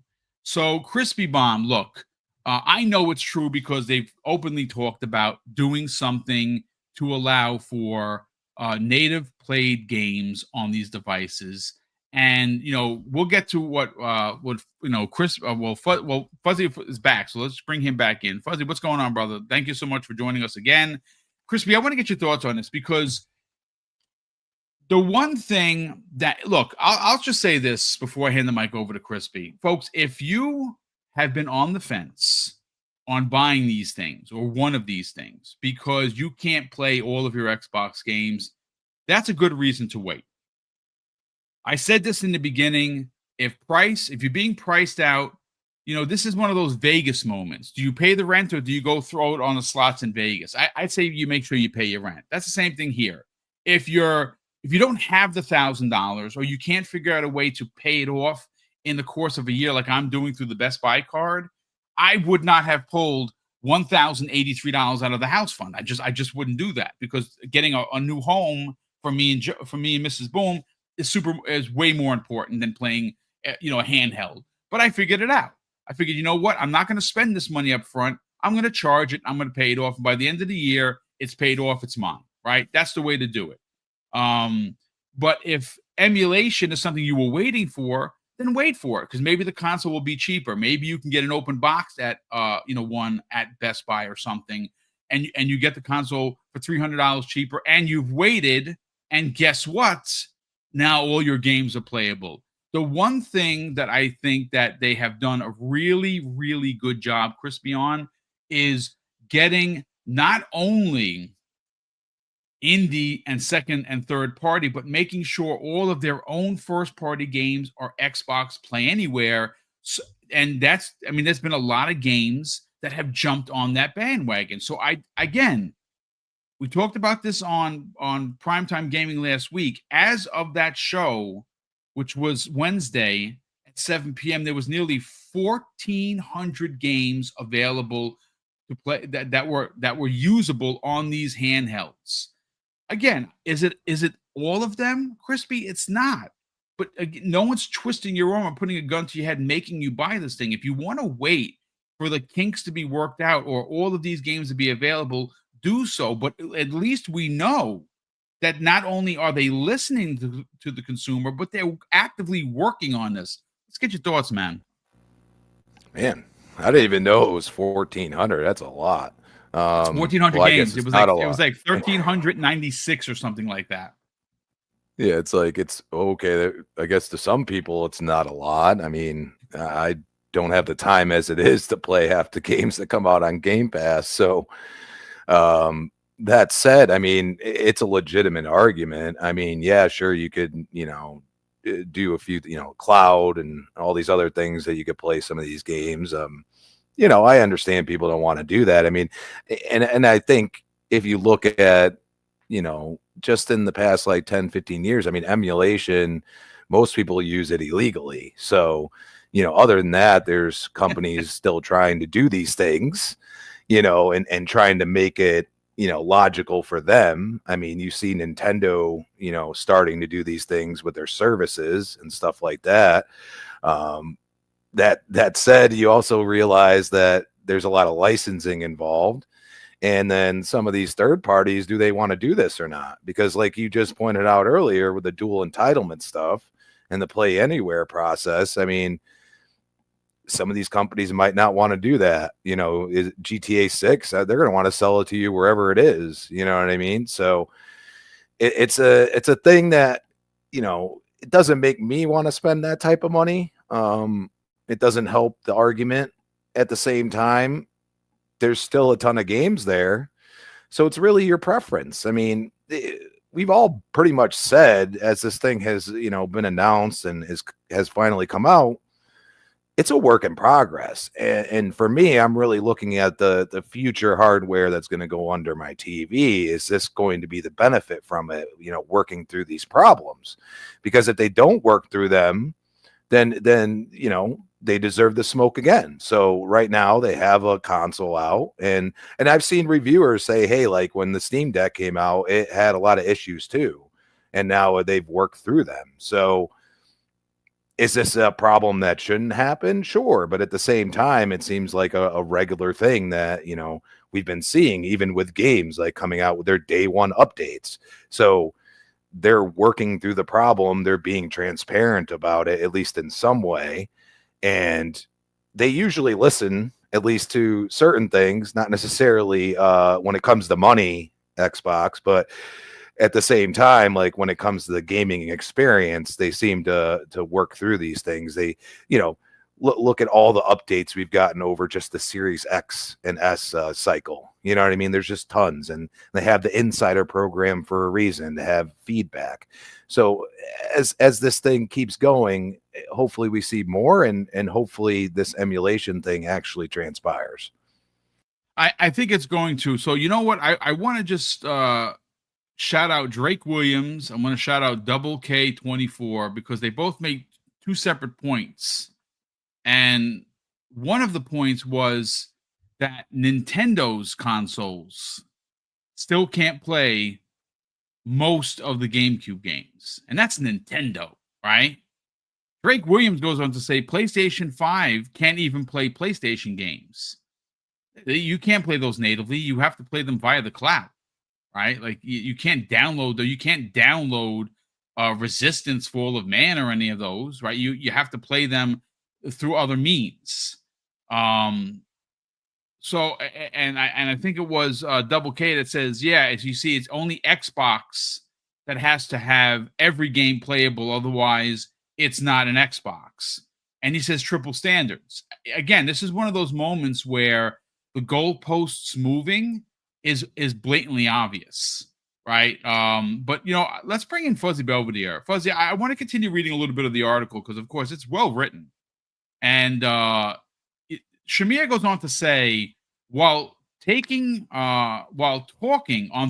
So, Crispy Bomb, look, I know it's true because they've openly talked about doing something to allow for native played games on these devices. And we'll get to what Chris. Fuzzy is back, so let's bring him back in. Fuzzy, what's going on, brother? Thank you so much for joining us again, Crispy. I want to get your thoughts on this because the one thing that I'll just say this before I hand the mic over to Crispy, folks. If you have been on the fence on buying these things or one of these things because you can't play all of your Xbox games, that's a good reason to wait. I said this in the beginning. If you're being priced out, this is one of those Vegas moments. Do you pay the rent or do you go throw it on the slots in Vegas? I'd say you make sure you pay your rent. That's the same thing here. If you don't have the $1,000 or you can't figure out a way to pay it off in the course of a year, like I'm doing through the Best Buy card, I would not have pulled $1,083 out of the house fund. I just wouldn't do that because getting a new home for me and Mrs. Boom is way more important than playing a handheld. But I figured it out. I figured, you know what? I'm not going to spend this money up front. I'm going to charge it. I'm going to pay it off. And by the end of the year, it's paid off. It's mine, right? That's the way to do it. But if emulation is something you were waiting for, then wait for it because maybe the console will be cheaper. Maybe you can get an open box at one at Best Buy or something, and you get the console for $300 cheaper, and you've waited. And guess what? Now all your games are playable. The one thing that I think that they have done a really, really good job, Crispy, on is getting not only indie and second and third party, but making sure all of their own first party games are Xbox Play Anywhere. So, and there's been a lot of games that have jumped on that bandwagon. So we talked about this on Primetime Gaming last week. As of that show, which was Wednesday at 7 p.m., there was nearly 1,400 games available to play that were usable on these handhelds. Again, is it all of them, Crispy? It's not. But no one's twisting your arm or putting a gun to your head and making you buy this thing. If you want to wait for the kinks to be worked out or all of these games to be available, do so. But at least we know that not only are they listening to the consumer, but they're actively working on this. Let's get your thoughts, man. Man, I didn't even know it was 1,400. That's a lot. 1,400 games. It was like 1,396 or something like that. Yeah, it's okay. I guess to some people it's not a lot. I mean, I don't have the time as it is to play half the games that come out on Game Pass. So, that said, I mean, it's a legitimate argument. I mean, yeah, sure, you could, do a few, cloud and all these other things that you could play some of these games. I understand people don't want to do that. I mean, and I think if you look at, just in the past like 10, 15 years, I mean, emulation, most people use it illegally. So, other than that, there's companies still trying to do these things, and trying to make it, logical for them. I mean, you see Nintendo, starting to do these things with their services and stuff like that. That said, you also realize that there's a lot of licensing involved. And then some of these third parties, do they want to do this or not? Because like you just pointed out earlier with the dual entitlement stuff and the Play Anywhere process, I mean, some of these companies might not want to do that. Is GTA 6, they're going to want to sell it to you wherever it is. You know what I mean? So it's a thing that, it doesn't make me want to spend that type of money. It doesn't help the argument. At the same time, there's still a ton of games there. So it's really your preference. I mean, we've all pretty much said, as this thing has, been announced and has finally come out, it's a work in progress. And for me, I'm really looking at the future hardware that's going to go under my TV. Is this going to be the benefit from it, working through these problems? Because if they don't work through them, then they deserve the smoke again. So right now they have a console out, and I've seen reviewers say, hey, like when the Steam Deck came out, it had a lot of issues too, and now they've worked through them. So is this a problem that shouldn't happen? Sure, but at the same time, it seems like a regular thing that we've been seeing, even with games like coming out with their day one updates. So they're working through the problem, they're being transparent about it, at least in some way, and they usually listen at least to certain things, not necessarily when it comes to money, Xbox, but at the same time, like when it comes to the gaming experience, they seem to work through these things. They look at all the updates we've gotten over just the Series X and S cycle. You know what I mean? There's just tons, and they have the insider program for a reason, to have feedback. So as this thing keeps going, hopefully we see more, and hopefully this emulation thing actually transpires. I think it's going to. So you know what? I want to just shout out Drake Williams. I'm going to shout out Double K24 because they both make two separate points. And one of the points was that Nintendo's consoles still can't play most of the GameCube games. And that's Nintendo, right? Drake Williams goes on to say PlayStation 5 can't even play PlayStation games. You can't play those natively. You have to play them via the cloud, right? Like you can't download Resistance Fall of Man or any of those, right? You have to play them through other means. So I think it was Double K that says, yeah, as you see, it's only Xbox that has to have every game playable, otherwise it's not an Xbox. And he says triple standards. Again, this is one of those moments where the goalposts moving is blatantly obvious, right? But let's bring in Fuzzy Belvedere. Fuzzy, I want to continue reading a little bit of the article because, of course, it's well written. And Shamir goes on to say, while talking on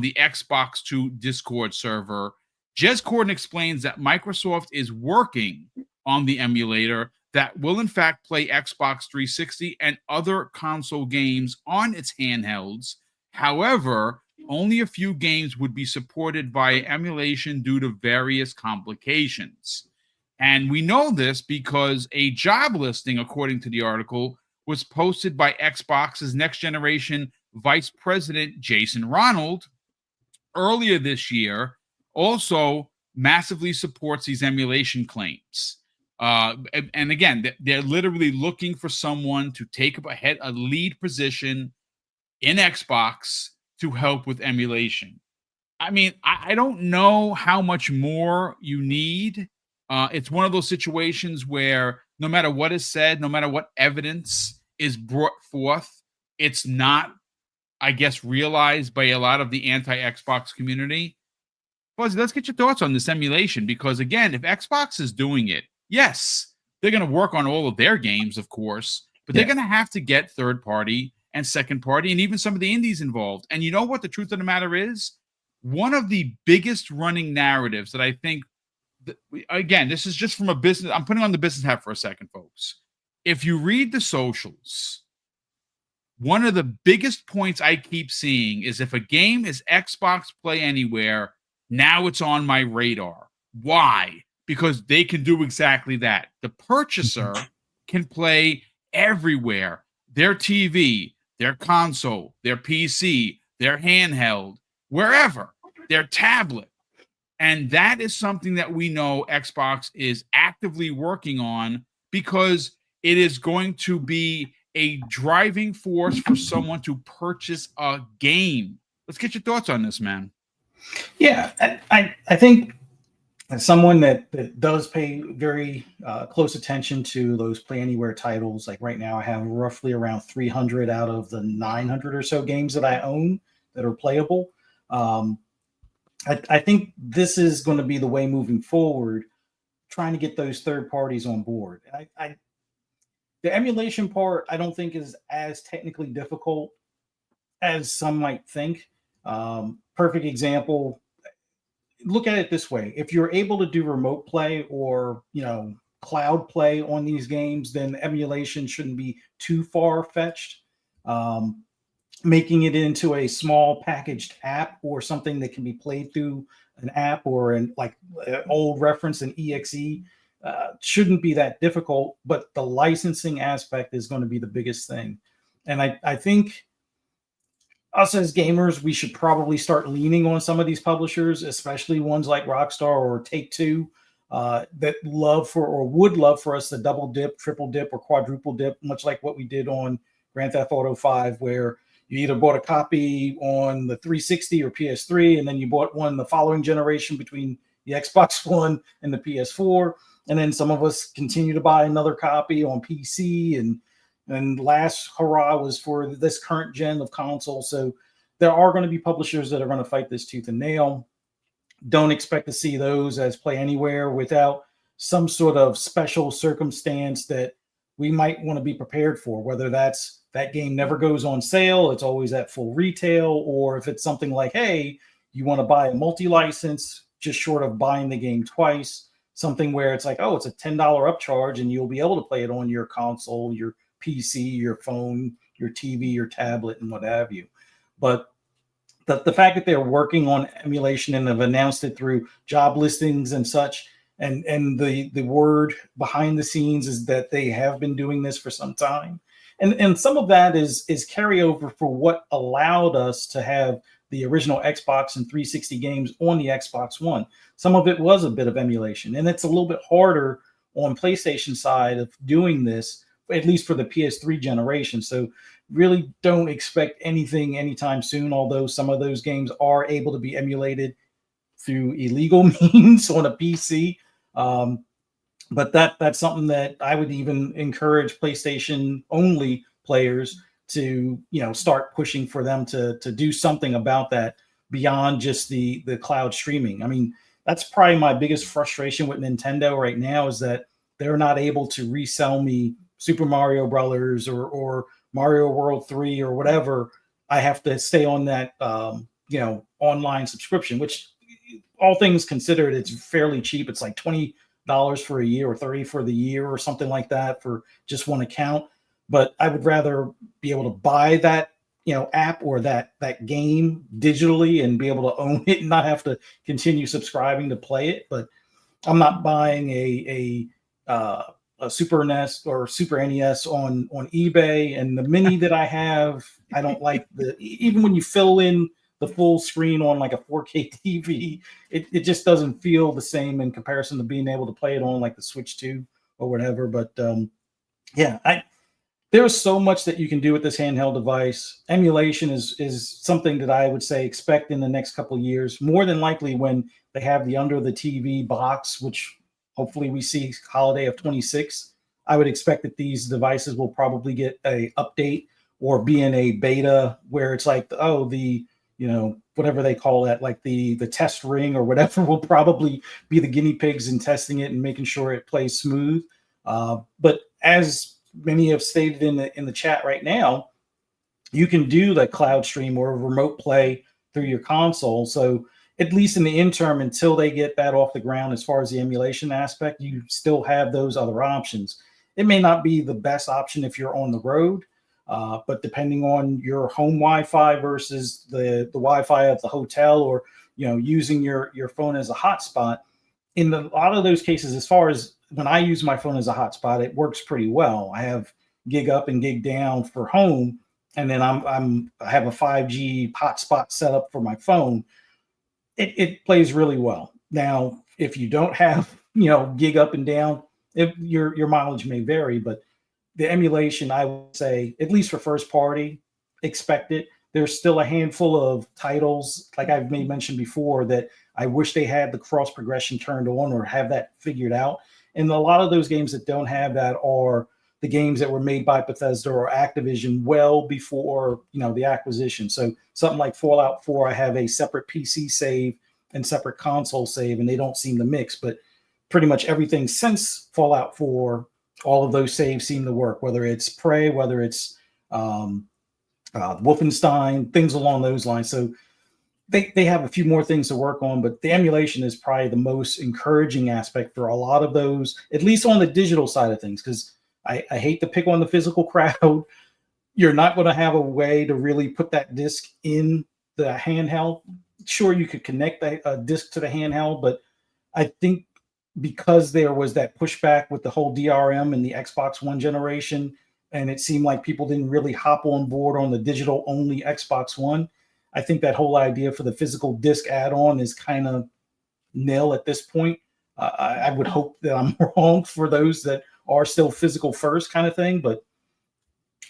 the Xbox 2 Discord server, Jez Corden explains that Microsoft is working on the emulator that will in fact play Xbox 360 and other console games on its handhelds. However, only a few games would be supported by emulation due to various complications. And we know this because a job listing, according to the article, was posted by Xbox's next generation vice president, Jason Ronald, earlier this year, also massively supports these emulation claims. And again, they're literally looking for someone to take a lead position in Xbox to help with emulation. I mean, I don't know how much more you need. It's one of those situations where no matter what is said, no matter what evidence is brought forth, it's not, I guess, realized by a lot of the anti-Xbox community. Fuzzy, let's get your thoughts on this emulation, because again, if Xbox is doing it, yes, they're going to work on all of their games, of course, but they're going to have to get third party and second party and even some of the indies involved. And you know what the truth of the matter is? One of the biggest running narratives that I think, again, this is just from a business, I'm putting on the business hat for a second, folks. If you read the socials, one of the biggest points I keep seeing is if a game is Xbox Play Anywhere, now it's on my radar. Why? Because they can do exactly that. The purchaser can play everywhere. Their TV, their console, their PC, their handheld, wherever, their tablet. And that is something that we know Xbox is actively working on, because it is going to be a driving force for someone to purchase a game. Let's get your thoughts on this, man. Yeah, I think as someone that does pay very close attention to those Play Anywhere titles, like right now I have roughly around 300 out of the 900 or so games that I own that are playable. I think this is going to be the way moving forward, trying to get those third parties on board. The emulation part, I don't think is as technically difficult as some might think. Perfect example. Look at it this way. If you're able to do remote play or, cloud play on these games, then emulation shouldn't be too far fetched. Making it into a small packaged app or something that can be played through an app or an old reference in exe shouldn't be that difficult, but the licensing aspect is going to be the biggest thing. And I think us as gamers, we should probably start leaning on some of these publishers, especially ones like Rockstar or Take-Two, that would love for us to double dip, triple dip, or quadruple dip, much like what we did on Grand Theft Auto 5, where you either bought a copy on the 360 or PS3, and then you bought one the following generation between the Xbox One and the PS4. And then some of us continue to buy another copy on PC, and last hurrah was for this current gen of console. So there are going to be publishers that are going to fight this tooth and nail. Don't expect to see those as Play Anywhere without some sort of special circumstance that we might want to be prepared for, whether that's that game never goes on sale, it's always at full retail, or if it's something like, hey, you want to buy a multi-license just short of buying the game twice, something where it's like, oh, it's a $10 upcharge and you'll be able to play it on your console, your PC, your phone, your TV, your tablet, and what have you. But the fact that they're working on emulation and have announced it through job listings and such, and the word behind the scenes is that they have been doing this for some time. And some of that is carryover for what allowed us to have the original Xbox and 360 games on the Xbox One. Some of it was a bit of emulation, and it's a little bit harder on PlayStation side of doing this, at least for the PS3 generation. So really don't expect anything anytime soon, although some of those games are able to be emulated through illegal means on a PC. But that's something that I would even encourage PlayStation only players to, start pushing for them to do something about that beyond just the cloud streaming. I mean, that's probably my biggest frustration with Nintendo right now, is that they're not able to resell me Super Mario Brothers or Mario World 3 or whatever. I have to stay on that online subscription, which, all things considered, it's fairly cheap. It's like $20 for a year or $30 for the year or something like that for just one account. But I would rather be able to buy that app or that game digitally and be able to own it and not have to continue subscribing to play it. But I'm not buying a Super NES or Super NES on eBay. And the mini that I have, I don't like even when you fill in the full screen on like a 4K TV, it just doesn't feel the same in comparison to being able to play it on like the Switch 2 or whatever. But there's so much that you can do with this handheld device. Emulation is something that I would say expect in the next couple of years, more than likely when they have the under the TV box, which hopefully we see holiday of 26. I would expect that these devices will probably get a update or be in a beta where it's like, whatever they call that, like the test ring or whatever, will probably be the guinea pigs in testing it and making sure it plays smooth. But as many have stated in the chat right now, you can do the cloud stream or remote play through your console. So at least in the interim, until they get that off the ground, as far as the emulation aspect, you still have those other options. It may not be the best option if you're on the road, but depending on your home Wi-Fi versus the Wi-Fi at the hotel, or using your phone as a hotspot, in a lot of those cases, as far as when I use my phone as a hotspot, it works pretty well. I have gig up and gig down for home, and then I have a 5G hotspot set up for my phone. It plays really well. Now, if you don't have gig up and down, your mileage may vary, but the emulation, I would say, at least for first party, expect it. There's still a handful of titles, like I've mentioned before, that I wish they had the cross progression turned on or have that figured out. And a lot of those games that don't have that are the games that were made by Bethesda or Activision well before the acquisition. So something like Fallout 4, I have a separate PC save and separate console save, and they don't seem to mix. But pretty much everything since Fallout 4, all of those saves seem to work, whether it's Prey, whether it's Wolfenstein, things along those lines. So they have a few more things to work on, but the emulation is probably the most encouraging aspect for a lot of those, at least on the digital side of things. Because I hate to pick on the physical crowd. You're not going to have a way to really put that disc in the handheld. Sure, you could connect the disc to the handheld, but I think because there was that pushback with the whole DRM and the Xbox One generation, and it seemed like people didn't really hop on board on the digital only Xbox One. I think that whole idea for the physical disc add-on is kind of nil at this point. I would hope that I'm wrong for those that are still physical first kind of thing, but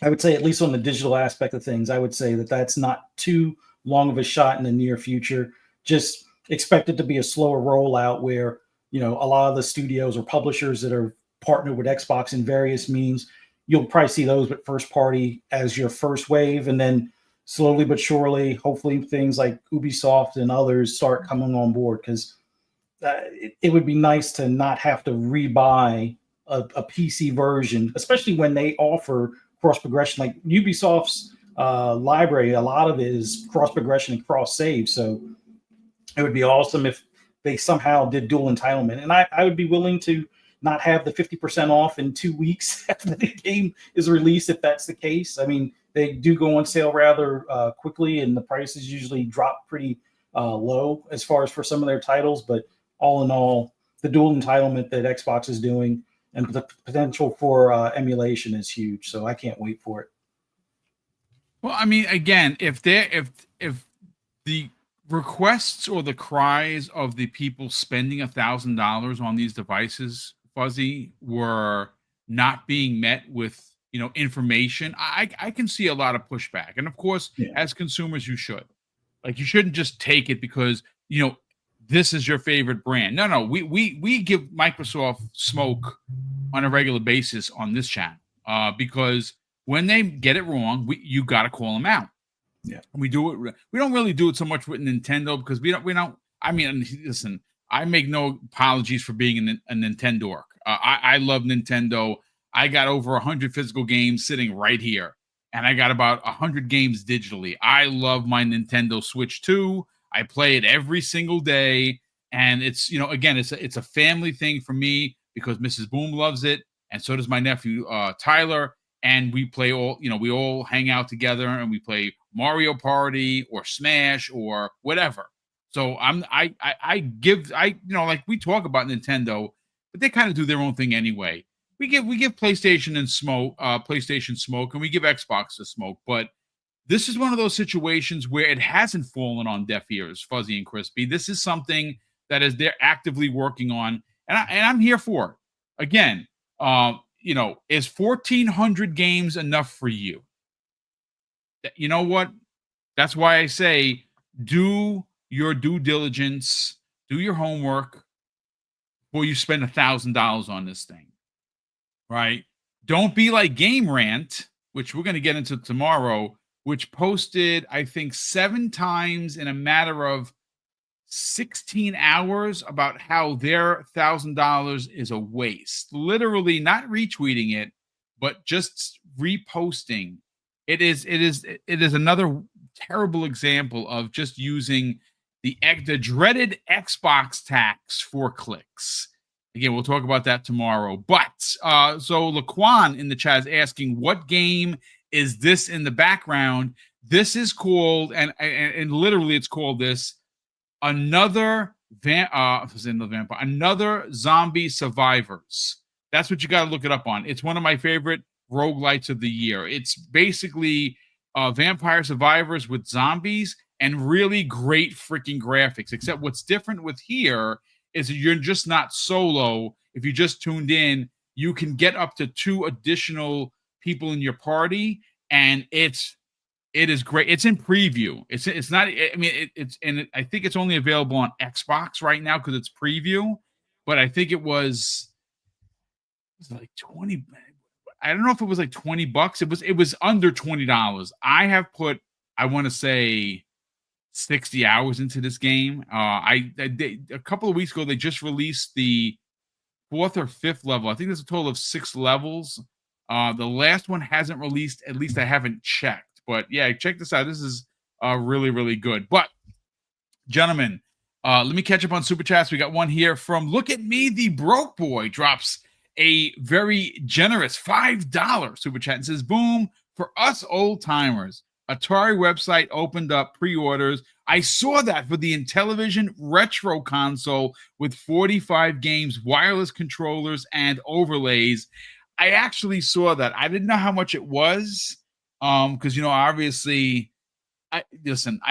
I would say at least on the digital aspect of things, I would say that that's not too long of a shot in the near future. Just expect it to be a slower rollout where, a lot of the studios or publishers that are partnered with Xbox in various means, you'll probably see those with first party as your first wave. And then slowly but surely, hopefully things like Ubisoft and others start coming on board, because it would be nice to not have to rebuy a PC version, especially when they offer cross progression. Like Ubisoft's library, a lot of it is cross progression and cross save. So it would be awesome if they somehow did dual entitlement. And I would be willing to not have the 50% off in 2 weeks after the game is released, if that's the case. I mean, they do go on sale rather quickly, and the prices usually drop pretty low as far as for some of their titles. But all in all, the dual entitlement that Xbox is doing and the potential for emulation is huge. So I can't wait for it. Well, I mean, again, if the requests or the cries of the people spending $1,000 on these devices, Fuzzy, were not being met with information, I can see a lot of pushback. And of course, as consumers, you shouldn't just take it because this is your favorite brand. No, we give Microsoft smoke on a regular basis on this channel because when they get it wrong, you got to call them out. Yeah, we do it. We don't really do it so much with Nintendo because we don't. I mean, listen, I make no apologies for being a Nintendo dork. I love Nintendo. I got over 100 physical games sitting right here, and I got about 100 games digitally. I love my Nintendo Switch 2. I play it every single day, and it's again, it's a family thing for me because Mrs. Boom loves it, and so does my nephew Tyler. And we play we all hang out together and we play Mario Party or Smash or whatever. So like we talk about Nintendo, but they kind of do their own thing anyway. We give PlayStation smoke, and we give Xbox the smoke. But this is one of those situations where it hasn't fallen on deaf ears, Fuzzy and Crispy. This is something that they're actively working on, and I'm here for it. Again, is 1,400 games enough for you? You know what? That's why I say do your due diligence, do your homework before you spend $1,000 on this thing, right? Don't be like Game Rant, which we're going to get into tomorrow, which posted, I think, 7 times in a matter of 16 hours about how their $1,000 is a waste. Literally not retweeting it, but just reposting. It is another terrible example of just using the dreaded Xbox tax for clicks. Again, we'll talk about that tomorrow. But so Laquan in the chat is asking, what game is this in the background? This is called, and literally it's called this, another zombie survivors. That's what you got to look it up on. It's one of my favorite roguelites of the year. It's basically vampire survivors with zombies and really great freaking graphics. Except what's different with here is that you're just not solo. If you just tuned in, you can get up to 2 additional people in your party, and it is great. It's in preview. It's not. I mean, I think it's only available on Xbox right now because it's preview. But I think it was like 20. I don't know if it was like $20. It was under $20. I have put, I want to say, 60 hours into this game. A couple of weeks ago they just released the 4th or 5th level. I think there's a total of 6 levels. The last one hasn't released. At least I haven't checked. But yeah, check this out. This is really, really good. But Gentlemen, let me catch up on super chats. We got one here from Look at Me, the Broke Boy drops a very generous $5 super chat and says, boom, for us old timers, Atari website opened up pre-orders. I saw that for the Intellivision retro console with 45 games, wireless controllers, and overlays. I actually saw that. I didn't know how much it was, because obviously, I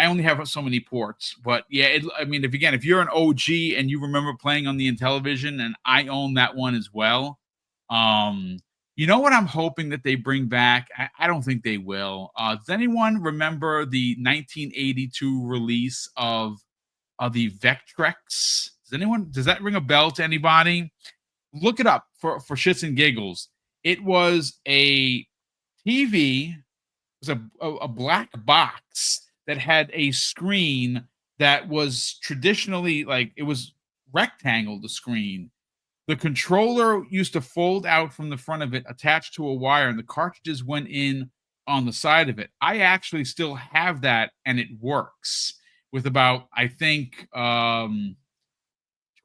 only have so many ports, but yeah, if you're an OG and you remember playing on the Intellivision, and I own that one as well. You know what I'm hoping that they bring back? I don't think they will. Does anyone remember the 1982 release of the Vectrex? Does that ring a bell to anybody? Look it up for shits and giggles. It was a TV. It was a black box that had a screen that was traditionally it was rectangle, the screen. The controller used to fold out from the front of it, attached to a wire, and the cartridges went in on the side of it. I actually still have that, and it works with about, I think, 12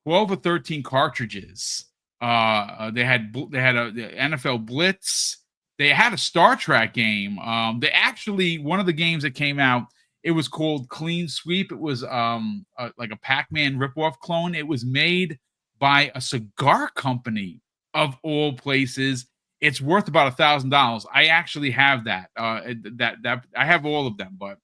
or 13 cartridges. They had the NFL Blitz. They had a Star Trek game. One of the games that came out, it was called Clean Sweep. It was like a Pac-Man ripoff clone. It was made by a cigar company of all places. It's worth about $1,000. I actually have that. That I have all of them, but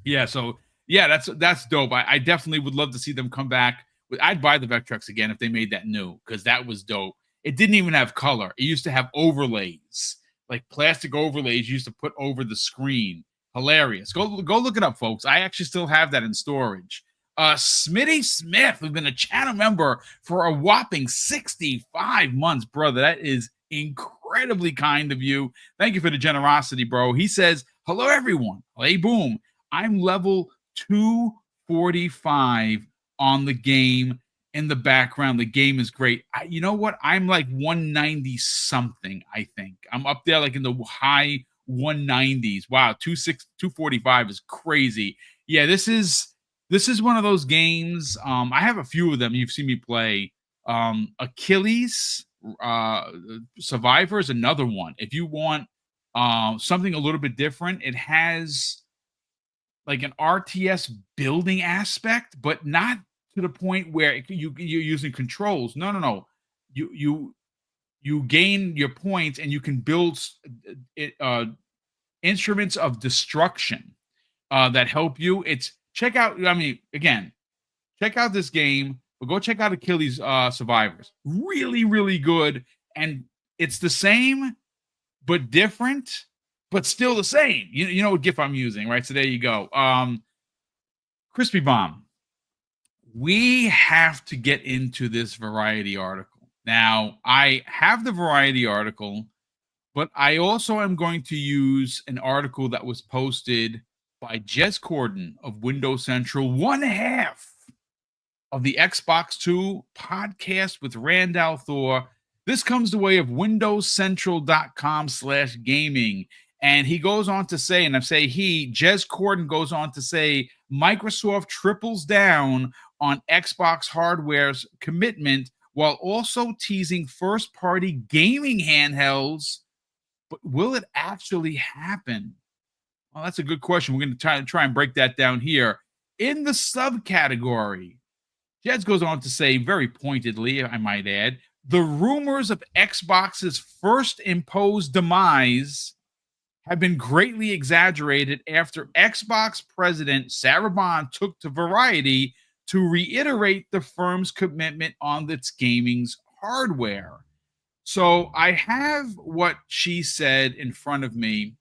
yeah. So yeah, that's dope. I definitely would love to see them come back. I'd buy the Vectrex again if they made that new, because that was dope. It didn't even have color. It used to have overlays, like plastic overlays you used to put over the screen. Hilarious. Go look it up, folks. I actually still have that in storage. Smitty Smith, who's been a channel member for a whopping 65 months, brother. That is incredibly kind of you. Thank you for the generosity, bro. He says, hello, everyone. Hey, boom. I'm level 245 on the game. In the background, the game is great. You know what? I'm like 190 something, I think. I'm up there like in the high 190s. Wow, 245 is crazy. Yeah, this is one of those games. I have a few of them. You've seen me play. Achilles Survivor is another one. If you want something a little bit different, it has like an RTS building aspect, but not to the point where you're using controls. No. You gain your points and you can build instruments of destruction that help you. Check out this game, but go check out Achilles Survivors. Really, really good. And it's the same, but different, but still the same. You know what GIF I'm using, right? So there you go. Crispy Bomb. We have to get into this Variety article. Now, I have the Variety article, but I also am going to use an article that was posted by Jez Corden of Windows Central, one half of the Xbox 2 podcast with Randall Thor. This comes the way of windowscentral.com/gaming. And he goes on to say, and I say Jez Corden goes on to say, Microsoft triples down on Xbox hardware's commitment while also teasing first-party gaming handhelds. But will it actually happen? Well, that's a good question. We're going to try and break that down here. In the subcategory, Jez goes on to say, very pointedly, I might add, the rumors of Xbox's first imposed demise have been greatly exaggerated after Xbox president Sarabon took to Variety to reiterate the firm's commitment on its gaming's hardware. So I have what she said in front of me,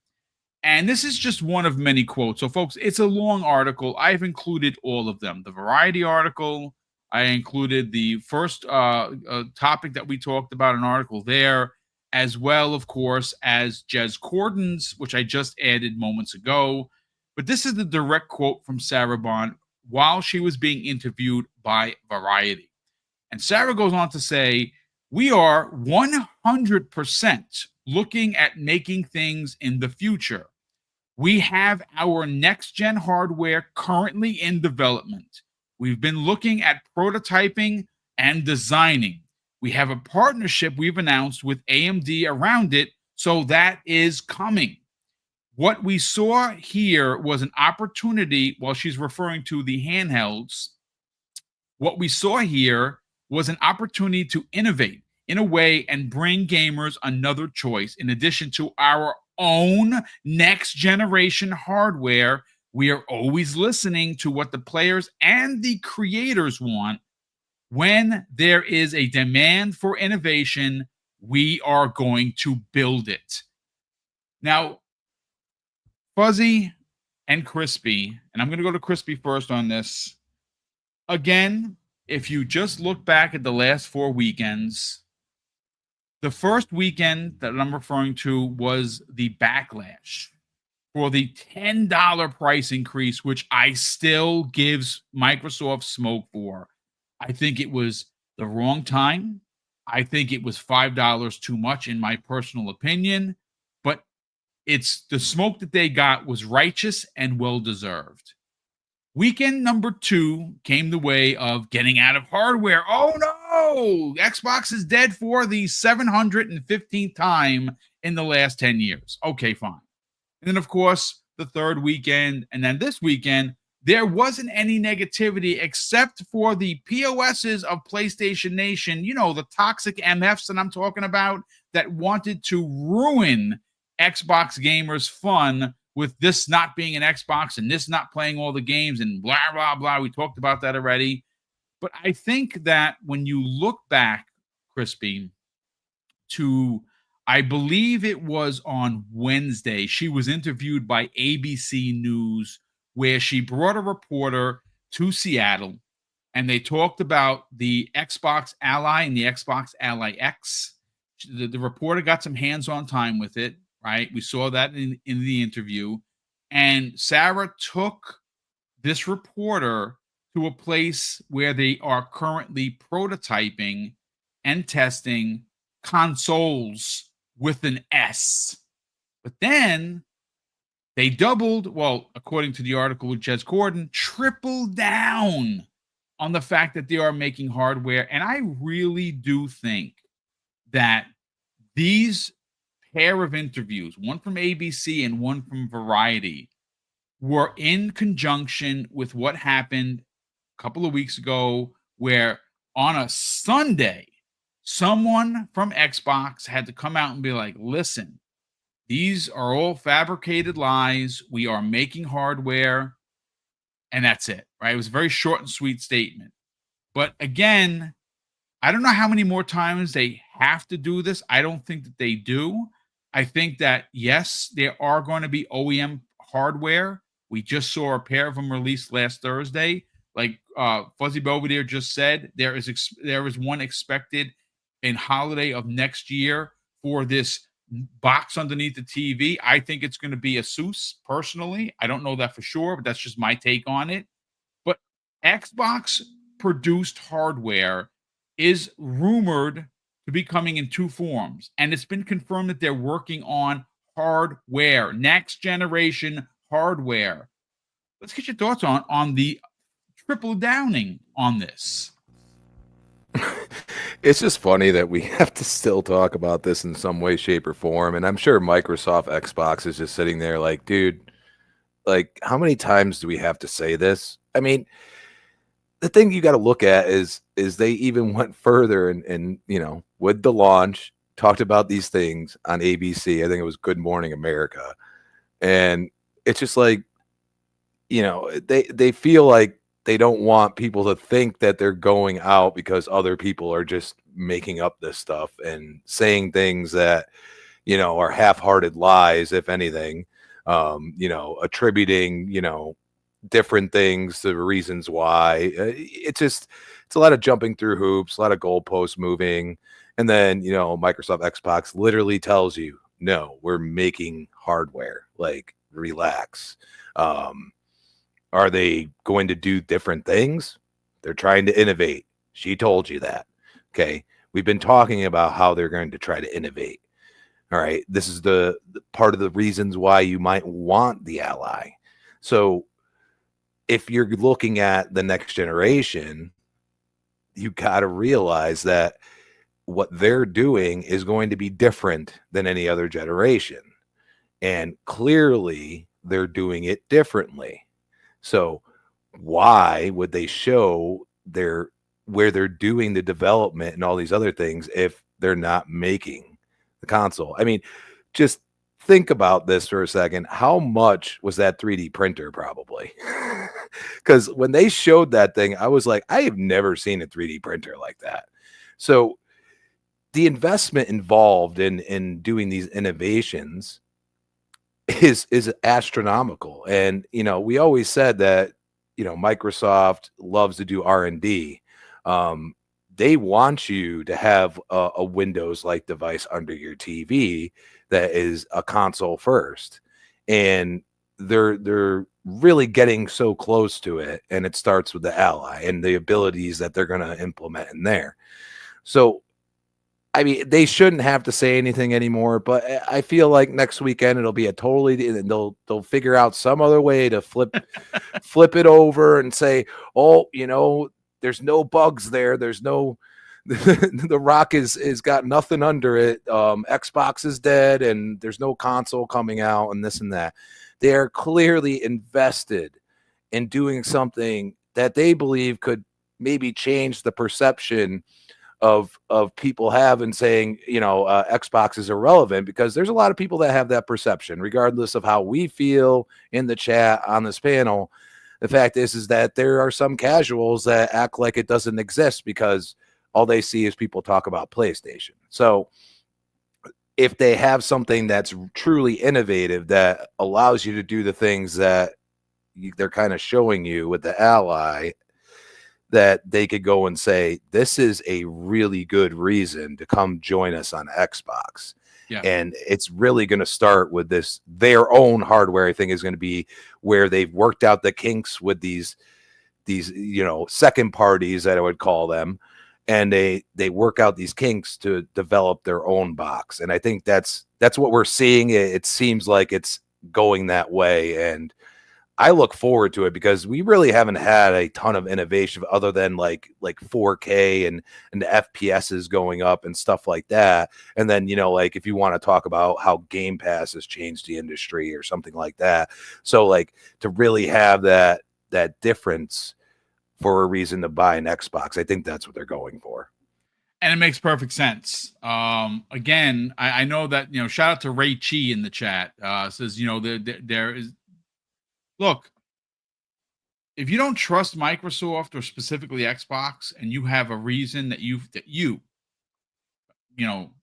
and this is just one of many quotes. So, folks, it's a long article. I've included all of them. The Variety article, I included the first topic that we talked about, an article there, as well, of course, as Jez Corden's, which I just added moments ago. But this is the direct quote from Sarah Bond while she was being interviewed by Variety. And Sarah goes on to say, we are 100% looking at making things in the future. We have our next-gen hardware currently in development. We've been looking at prototyping and designing. We have a partnership we've announced with AMD around it, so that is coming. What we saw here was an opportunity, while she's referring to the handhelds, what we saw here was an opportunity to innovate in a way and bring gamers another choice. In addition to our own next generation hardware, we are always listening to what the players and the creators want. When there is a demand for innovation, we are going to build it. Now, Fuzzy and Crispy, and I'm going to go to Crispy first on this. Again, if you just look back at the last 4 weekends, the first weekend that I'm referring to was the backlash for the $10 price increase, which I still gives Microsoft smoke for. I think it was the wrong time. I think it was $5 too much in my personal opinion, but it's the smoke that they got was righteous and well-deserved. Weekend number 2 came the way of getting out of hardware. Oh no! Xbox is dead for the 715th time in the last 10 years. Okay, fine. And then, of course, the third weekend, and then this weekend, there wasn't any negativity except for the POSs of PlayStation Nation, you know, the toxic MFs that I'm talking about that wanted to ruin Xbox gamers' fun with this not being an Xbox and this not playing all the games and blah, blah, blah. We talked about that already. But I think that when you look back, Crispy, to, I believe it was on Wednesday, she was interviewed by ABC News, where she brought a reporter to Seattle, and they talked about the Xbox Ally and the Xbox Ally X. The reporter got some hands-on time with it, right? We saw that in the interview. And Sarah took this reporter to a place where they are currently prototyping and testing consoles with an S. But then they doubled, well, according to the article with Jez Corden, tripled down on the fact that they are making hardware. And I really do think that these pair of interviews, one from ABC and one from Variety, were in conjunction with what happened a couple of weeks ago, where on a Sunday, someone from Xbox had to come out and be like, listen, these are all fabricated lies. We are making hardware, and that's it, right? It was a very short and sweet statement. But again, I don't know how many more times they have to do this. I don't think that they do. I think that, yes, there are going to be OEM hardware. We just saw a pair of them released last Thursday. Like Fuzzy Belvedere just said, there is one expected in holiday of next year for this box underneath the TV. I think it's going to be Asus, personally. I don't know that for sure, but that's just my take on it. But Xbox produced hardware is rumored to be coming in 2 forms, and it's been confirmed that they're working on hardware, next generation hardware. Let's get your thoughts on the triple downing on this. It's just funny that we have to still talk about this in some way, shape, or form. And I'm sure Microsoft Xbox is just sitting there like, dude, like, how many times do we have to say this? I mean, the thing you got to look at is they even went further and you know, with the launch, talked about these things on ABC. I think it was Good Morning America. And it's just like, you know, they feel like they don't want people to think that they're going out because other people are just making up this stuff and saying things that, you know, are half-hearted lies, if anything, you know, attributing, you know, different things to the reasons why. It's a lot of jumping through hoops, a lot of goalposts moving. And then, you know, Microsoft Xbox literally tells you, no, we're making hardware, like, relax. Are they going to do different things? They're trying to innovate. She told you that. Okay. We've been talking about how they're going to try to innovate. All right. This is the part of the reasons why you might want the Ally. So if you're looking at the next generation, you got to realize that what they're doing is going to be different than any other generation. And clearly they're doing it differently. So why would they show where they're doing the development and all these other things if they're not making the console? I mean, just think about this for a second. How much was that 3D printer probably? Because when they showed that thing, I was like, I have never seen a 3D printer like that. So the investment involved in doing these innovations is astronomical. And we always said that Microsoft loves to do R&D. They want you to have a Windows like device under your TV that is a console first, and they're really getting so close to it. And it starts with the Ally and the abilities that they're going to implement in there. So I mean, they shouldn't have to say anything anymore, but I feel like next weekend it'll be they'll figure out some other way to flip it over and say, oh, there's no bugs there. There's no the rock is got nothing under it. Xbox is dead and there's no console coming out and this and that. They are clearly invested in doing something that they believe could maybe change the perception of people have and saying, Xbox is irrelevant, because there's a lot of people that have that perception, regardless of how we feel in the chat on this panel. The fact is that there are some casuals that act like it doesn't exist because all they see is people talk about PlayStation. So if they have something that's truly innovative that allows you to do the things that they're kind of showing you with the Ally, that they could go and say, this is a really good reason to come join us on Xbox. Yeah. And it's really going to start with their own hardware. I think is going to be where they've worked out the kinks with these second parties, that I would call them. And they work out these kinks to develop their own box. And I think that's what we're seeing. It seems like it's going that way. And I look forward to it because we really haven't had a ton of innovation other than like 4K and the FPS is going up and stuff like that. And then, like if you want to talk about how Game Pass has changed the industry or something like that. So like to really have that difference for a reason to buy an Xbox, I think that's what they're going for. And it makes perfect sense. Again, I know that, shout out to Ray Chi in the chat, says, there is, look, if you don't trust Microsoft or specifically Xbox, and you have a reason that you,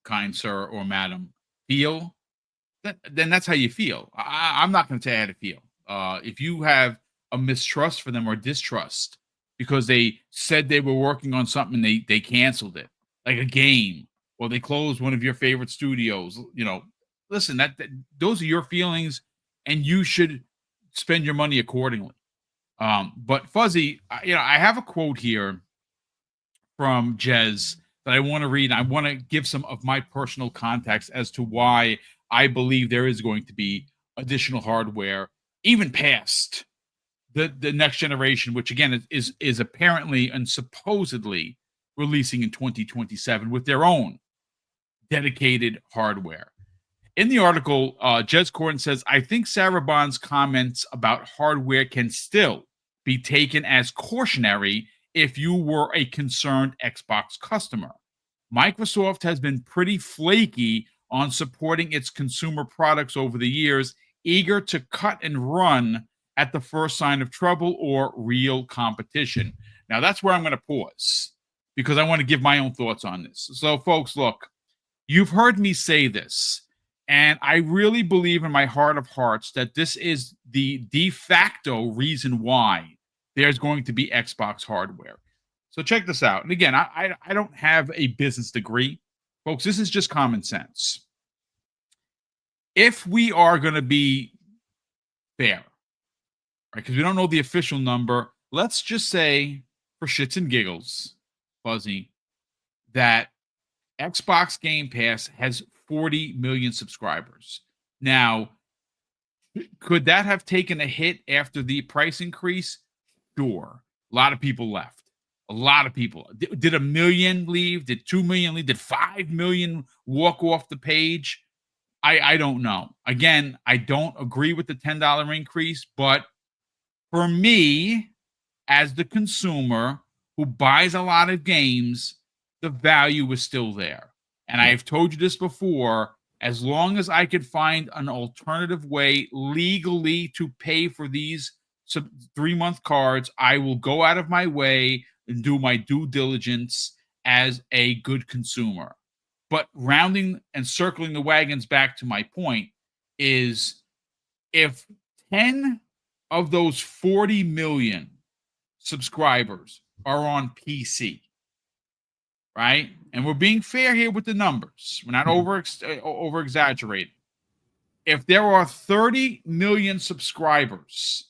kind sir or madam, feel, then that's how you feel. I'm not going to tell you how to feel. If you have a mistrust for them or distrust because they said they were working on something and they canceled it, like a game, or they closed one of your favorite studios, listen, that those are your feelings, and you should spend your money accordingly. But Fuzzy, I have a quote here from Jez that I want to read. I want to give some of my personal context as to why I believe there is going to be additional hardware, even past the next generation, which again is apparently and supposedly releasing in 2027 with their own dedicated hardware. In the article, Jez Corden says, I think Sarah Bond's comments about hardware can still be taken as cautionary if you were a concerned Xbox customer. Microsoft has been pretty flaky on supporting its consumer products over the years, eager to cut and run at the first sign of trouble or real competition. Now, that's where I'm going to pause because I want to give my own thoughts on this. So, folks, look, you've heard me say this. And I really believe in my heart of hearts that this is the de facto reason why there's going to be Xbox hardware. So check this out. And again, I don't have a business degree. Folks, this is just common sense. If we are going to be fair, right, because we don't know the official number, let's just say, for shits and giggles, Fuzzy, that Xbox Game Pass has 40 million subscribers. Now, could that have taken a hit after the price increase? sure a lot of people left. A lot of people. Did 1 million leave? Did 2 million leave? Did 5 million walk off the page? I don't know. Again, I don't agree with the $10 increase, but for me, as the consumer who buys a lot of games, the value is still there. And I've told you this before, as long as I could find an alternative way legally to pay for these 3-month cards, I will go out of my way and do my due diligence as a good consumer. But rounding and circling the wagons back to my point is, if 10 of those 40 million subscribers are on PC, right? And we're being fair here with the numbers. We're not over exaggerating. If there are 30 million subscribers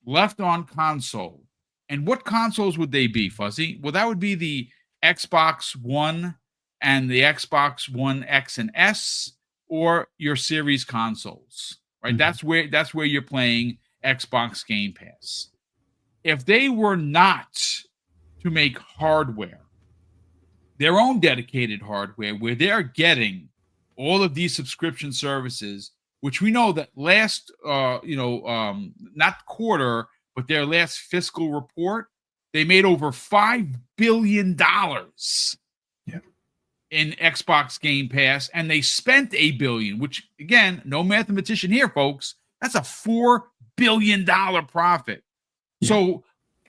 left on console, and what consoles would they be, Fuzzy? Well, that would be the Xbox One and the Xbox One X and S, or your series consoles, right? Mm-hmm. That's where you're playing Xbox Game Pass. If they were not to make hardware, their own dedicated hardware, where they're getting all of these subscription services, which we know that last, not quarter, but their last fiscal report, they made over $5 billion in Xbox Game Pass, and they spent $1 billion, which, again, no mathematician here, folks, that's a $4 billion profit. So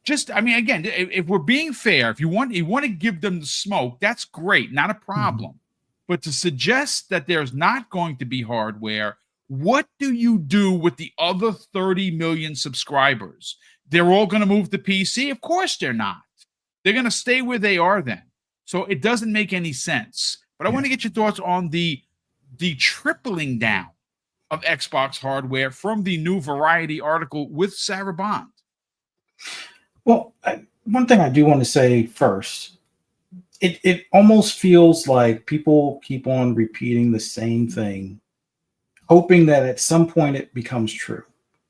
again, if we're being fair, if you want to give them the smoke, that's great, not a problem. But to suggest that there's not going to be hardware, what do you do with the other 30 million subscribers? They're all going to move to PC? Of course they're not. They're going to stay where they are then. So it doesn't make any sense. But I want to get your thoughts on the tripling down of Xbox hardware from the New Variety article with Sarah Bond. Well, one thing I do want to say first, it almost feels like people keep on repeating the same thing, hoping that at some point it becomes true.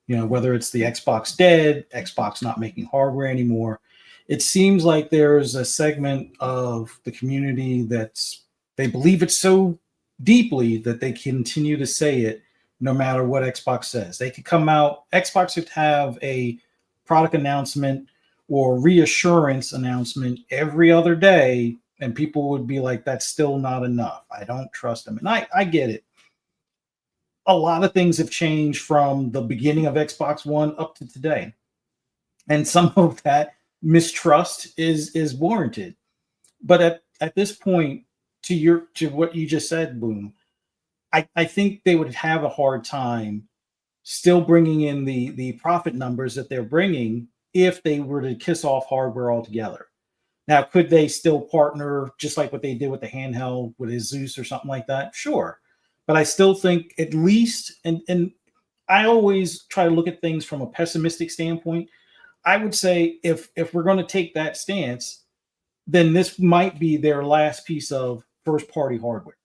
You know, whether it's the Xbox dead, Xbox not making hardware anymore. It seems like there's a segment of the community they believe it so deeply that they continue to say it no matter what Xbox says. They could come out, Xbox could have a product announcement or reassurance announcement every other day, and people would be like, that's still not enough. I don't trust them. And I get it. A lot of things have changed from the beginning of Xbox One up to today. And some of that mistrust is warranted. But at this point, to what you just said, Boom, I think they would have a hard time still bringing in the profit numbers that they're bringing if they were to kiss off hardware altogether. Now, could they still partner just like what they did with the handheld with Asus or something like that? Sure. But I still think at least, and I always try to look at things from a pessimistic standpoint. I would say if we're going to take that stance, then this might be their last piece of first-party hardware.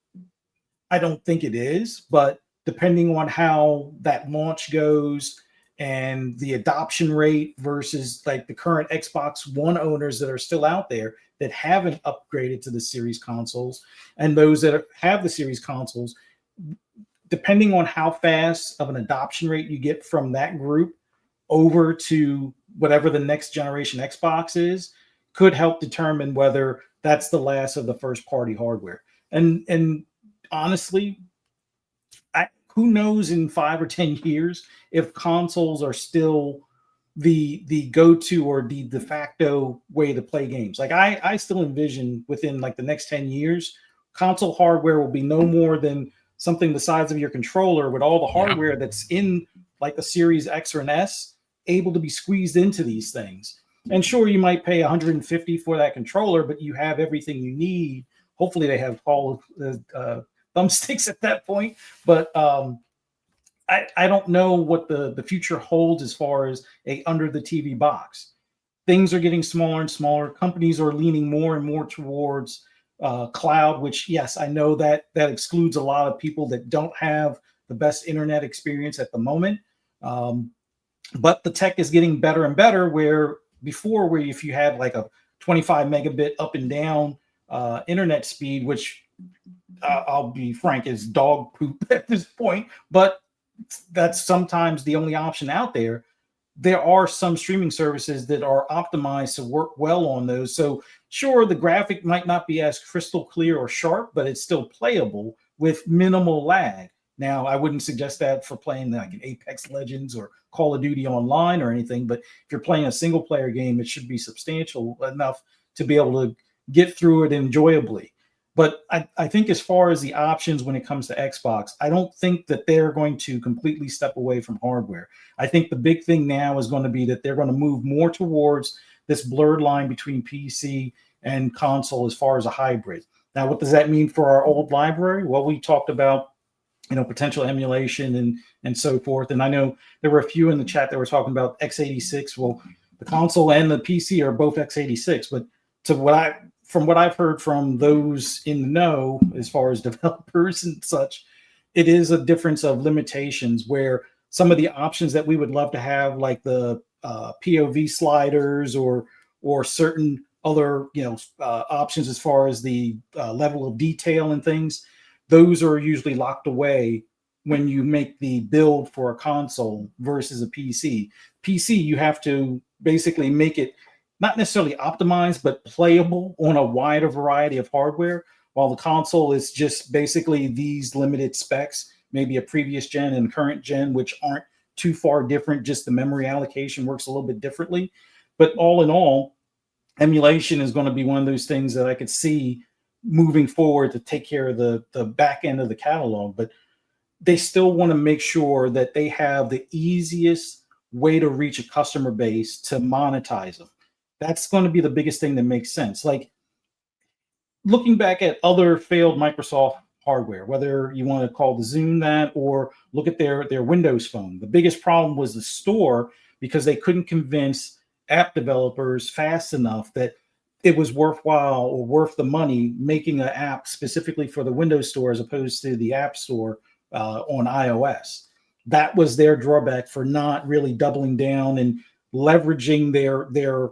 I don't think it is, but depending on how that launch goes and the adoption rate versus like the current Xbox One owners that are still out there that haven't upgraded to the series consoles, and those that have the series consoles, depending on how fast of an adoption rate you get from that group over to whatever the next generation Xbox is, could help determine whether that's the last of the first party hardware. And honestly, who knows in 5 or 10 years if consoles are still the go-to or the de facto way to play games. Like I still envision within like the next 10 years, console hardware will be no more than something the size of your controller with all the hardware that's in like a Series X or an S able to be squeezed into these things. And sure, you might pay $150 for that controller, but you have everything you need. Hopefully they have all of the thumbsticks at that point. But I don't know what the future holds as far as a under the TV box. Things are getting smaller and smaller. Companies are leaning more and more towards cloud, which, yes, I know that excludes a lot of people that don't have the best internet experience at the moment. But the tech is getting better and better where before, where if you had like a 25 megabit up and down internet speed, which I'll be frank, is dog poop at this point, but that's sometimes the only option out there. There are some streaming services that are optimized to work well on those. So sure, the graphic might not be as crystal clear or sharp, but it's still playable with minimal lag. Now, I wouldn't suggest that for playing like an Apex Legends or Call of Duty Online or anything, but if you're playing a single player game, it should be substantial enough to be able to get through it enjoyably. But I think as far as the options when it comes to Xbox, I don't think that they're going to completely step away from hardware. I think the big thing now is going to be that they're going to move more towards this blurred line between PC and console as far as a hybrid. Now, what does that mean for our old library? Well, we talked about, potential emulation and so forth. And I know there were a few in the chat that were talking about x86. Well, the console and the PC are both x86, but from what I've heard from those in the know, as far as developers and such, it is a difference of limitations where some of the options that we would love to have, like the POV sliders or certain other options as far as the level of detail and things, those are usually locked away when you make the build for a console versus a PC. PC, you have to basically make it not necessarily optimized, but playable on a wider variety of hardware, while the console is just basically these limited specs, maybe a previous gen and current gen, which aren't too far different. Just the memory allocation works a little bit differently. But all in all, emulation is going to be one of those things that I could see moving forward to take care of the back end of the catalog. But they still want to make sure that they have the easiest way to reach a customer base to monetize them. That's going to be the biggest thing that makes sense. Like looking back at other failed Microsoft hardware, whether you want to call the Zoom that or look at their Windows Phone, the biggest problem was the store, because they couldn't convince app developers fast enough that it was worthwhile or worth the money making an app specifically for the Windows Store as opposed to the App Store on iOS. That was their drawback for not really doubling down and leveraging their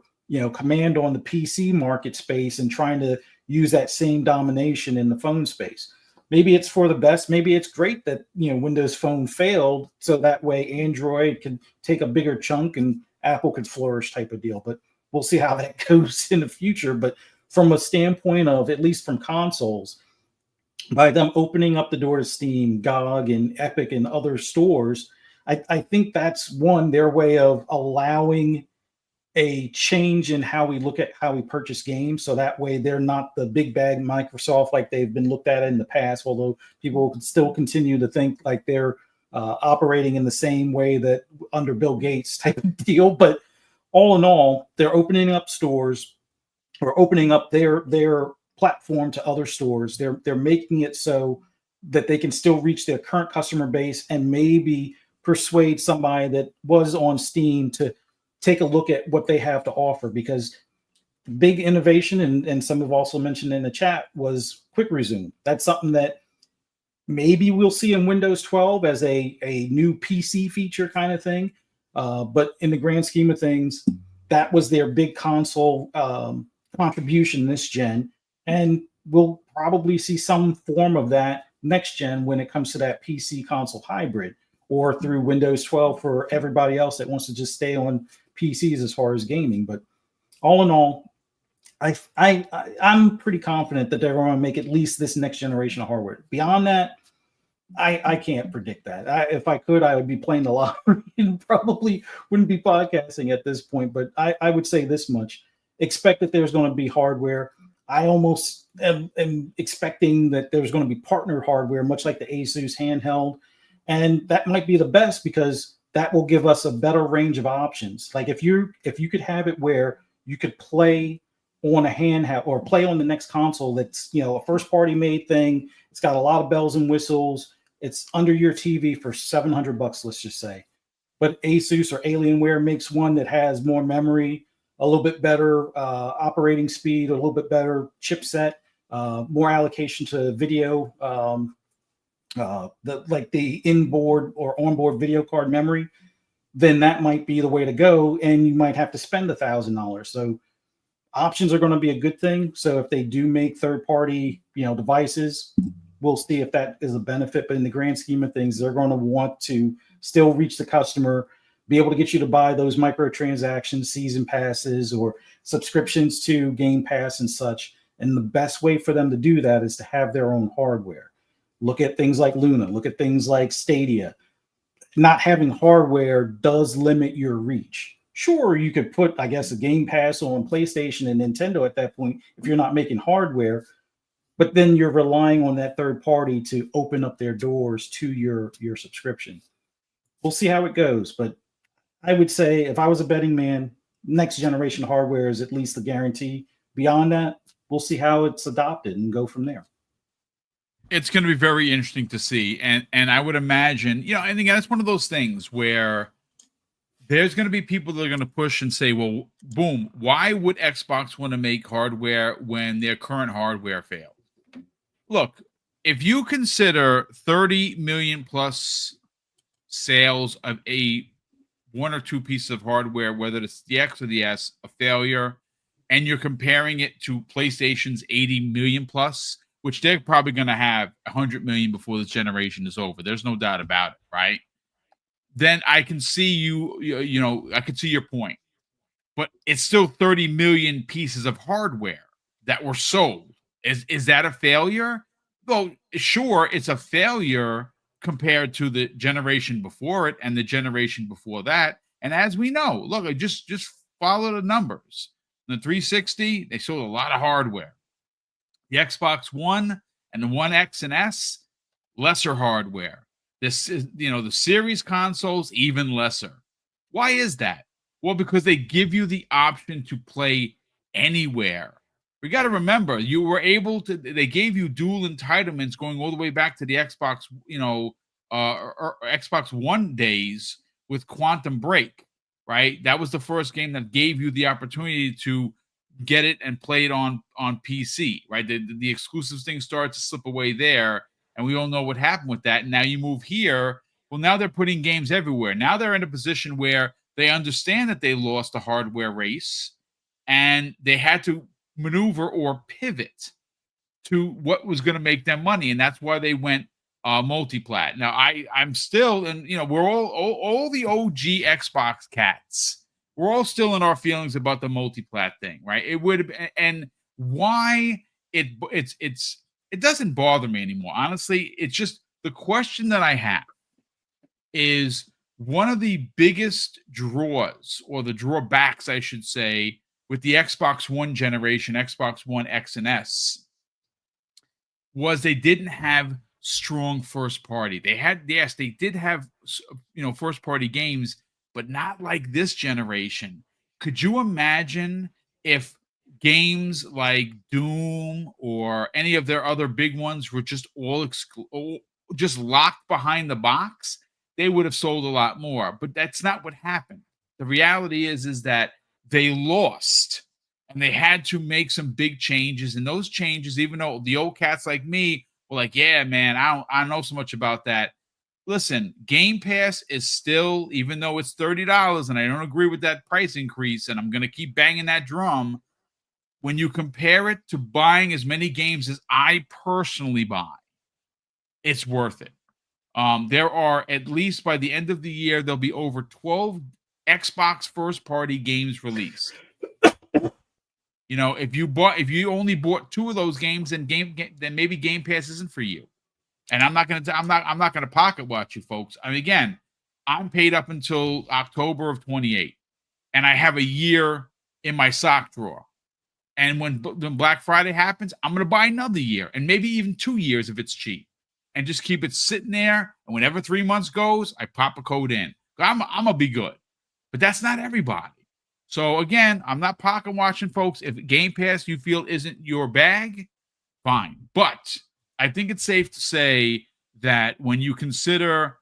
command on the PC market space and trying to use that same domination in the phone space. Maybe it's for the best. Maybe it's great that Windows Phone failed, so that way Android can take a bigger chunk and Apple could flourish, type of deal. But we'll see how that goes in the future. But from a standpoint of, at least from consoles, by them opening up the door to Steam, GOG, and Epic and other stores, I think that's their way of allowing a change in how we look at how we purchase games. So that way they're not the big bag Microsoft like they've been looked at in the past, although people could still continue to think like they're operating in the same way that under Bill Gates type of deal. But all in all, they're opening up stores or opening up their platform to other stores. They're making it so that they can still reach their current customer base and maybe persuade somebody that was on Steam to take a look at what they have to offer. Because big innovation, and some have also mentioned in the chat, was quick resume. That's something that maybe we'll see in Windows 12 as a new PC feature kind of thing. But in the grand scheme of things, that was their big console contribution this gen. And we'll probably see some form of that next gen when it comes to that PC console hybrid, or through Windows 12 for everybody else that wants to just stay on PCs as far as gaming. But all in all, I'm pretty confident that they're going to make at least this next generation of hardware. Beyond that, I can't predict that. If I could, I would be playing the lottery and probably wouldn't be podcasting at this point. But I would say this much: expect that there's going to be hardware. I almost am expecting that there's going to be partnered hardware, much like the Asus handheld. And that might be the best, because that will give us a better range of options. Like if you could have it where you could play on a handheld or play on the next console that's a first party made thing. It's got a lot of bells and whistles. It's under your TV for $700, let's just say. But Asus or Alienware makes one that has more memory, a little bit better operating speed, a little bit better chipset, more allocation to video, the inboard or onboard video card memory. then that might be the way to go, and you might have to spend $1,000. So options are going to be a good thing. So if they do make third party, devices, we'll see if that is a benefit. But in the grand scheme of things, they're going to want to still reach the customer, be able to get you to buy those microtransactions, season passes, or subscriptions to Game Pass and such. And the best way for them to do that is to have their own hardware. Look at things like Luna, look at things like Stadia. Not having hardware does limit your reach. Sure, you could put, I guess, a Game Pass on PlayStation and Nintendo at that point if you're not making hardware, but then you're relying on that third party to open up their doors to your subscription. We'll see how it goes, but I would say if I was a betting man, next generation hardware is at least a guarantee. Beyond that, we'll see how it's adopted and go from there. It's going to be very interesting to see. And I would imagine, and again, it's one of those things where there's going to be people that are going to push and say, well, boom, why would Xbox want to make hardware when their current hardware failed? Look, if you consider 30 million plus sales of a one or two pieces of hardware, whether it's the X or the S, a failure, and you're comparing it to PlayStation's 80 million plus, which they're probably going to have 100 million before this generation is over. There's no doubt about it, right? Then I can see I can see your point. But it's still 30 million pieces of hardware that were sold. Is that a failure? Well, sure, it's a failure compared to the generation before it and the generation before that. And as we know, look, just follow the numbers. The 360, they sold a lot of hardware. The Xbox One and the One X and S, lesser hardware. This is, the series consoles, even lesser. Why is that? Well, because they give you the option to play anywhere. We got to remember, you were able to, they gave you dual entitlements going all the way back to the Xbox, or Xbox One days with Quantum Break, right? That was the first game that gave you the opportunity to get it and play it on PC, right? The exclusive thing started to slip away there, and we all know what happened with that. And now you move here. Well, now they're putting games everywhere. Now they're in a position where they understand that they lost the hardware race, and they had to maneuver or pivot to what was going to make them money, and that's why they went multi-plat. Now, I'm still, and we're all the OG Xbox cats. We're all still in our feelings about the multi-plat thing, right? It would have, and why it doesn't bother me anymore. Honestly, it's just the question that I have is one of the biggest draws, or the drawbacks, I should say, with the Xbox One generation, Xbox One X and S, was they didn't have strong first party. They did have, first party games, but not like this generation. Could you imagine if games like Doom or any of their other big ones were just just locked behind the box? They would have sold a lot more, but that's not what happened. The reality is that they lost, and they had to make some big changes. And those changes, even though the old cats like me were like, yeah, man, I don't know so much about that. Listen, Game Pass is still, even though it's $30, and I don't agree with that price increase, and I'm going to keep banging that drum, when you compare it to buying as many games as I personally buy, it's worth it. There are, at least by the end of the year, there'll be over 12 Xbox first-party games released. If you only bought 2 of those games, then maybe Game Pass isn't for you. And I'm not gonna pocket watch you folks. I mean, again, I'm paid up until October of 28, and I have a year in my sock drawer. And when Black Friday happens, I'm gonna buy another year, and maybe even 2 years if it's cheap, and just keep it sitting there. And whenever 3 months goes, I pop a code in. I'm gonna be good, but that's not everybody. So again, I'm not pocket watching folks. If Game Pass you feel isn't your bag, fine. But I think it's safe to say that when you consider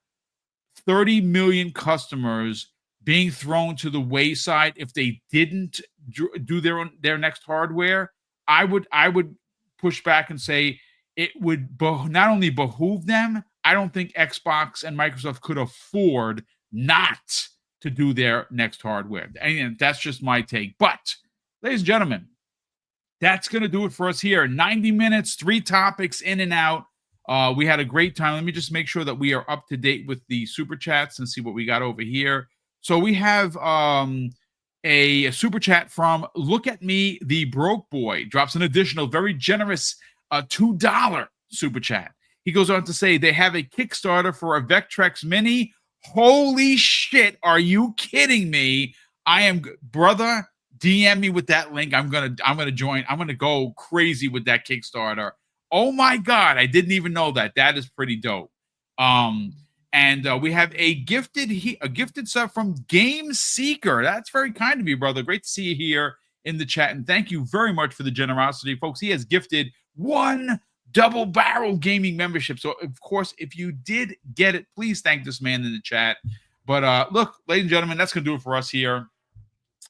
30 million customers being thrown to the wayside if they didn't do their next hardware, I would push back and say it would not only behoove them. I don't think Xbox and Microsoft could afford not to do their next hardware. And that's just my take. But, ladies and gentlemen, that's going to do it for us here. 90 minutes, 3 topics in and out. We had a great time. Let me just make sure that we are up to date with the super chats and see what we got over here. So we have a super chat from Look at Me, the Broke Boy. Drops an additional, very generous $2 super chat. He goes on to say they have a Kickstarter for a Vectrex Mini. Holy shit, are you kidding me? I am, brother, DM me with that link. I'm gonna join. I'm gonna go crazy with that Kickstarter. Oh my god, I didn't even know that. That is pretty dope. And we have a gifted sub from Game Seeker. That's very kind of you, brother. Great to see you here in the chat, and thank you very much for the generosity, folks. He has gifted 1 Double Barrel Gaming membership. So, of course, if you did get it, please thank this man in the chat. But look, ladies and gentlemen, that's gonna do it for us here.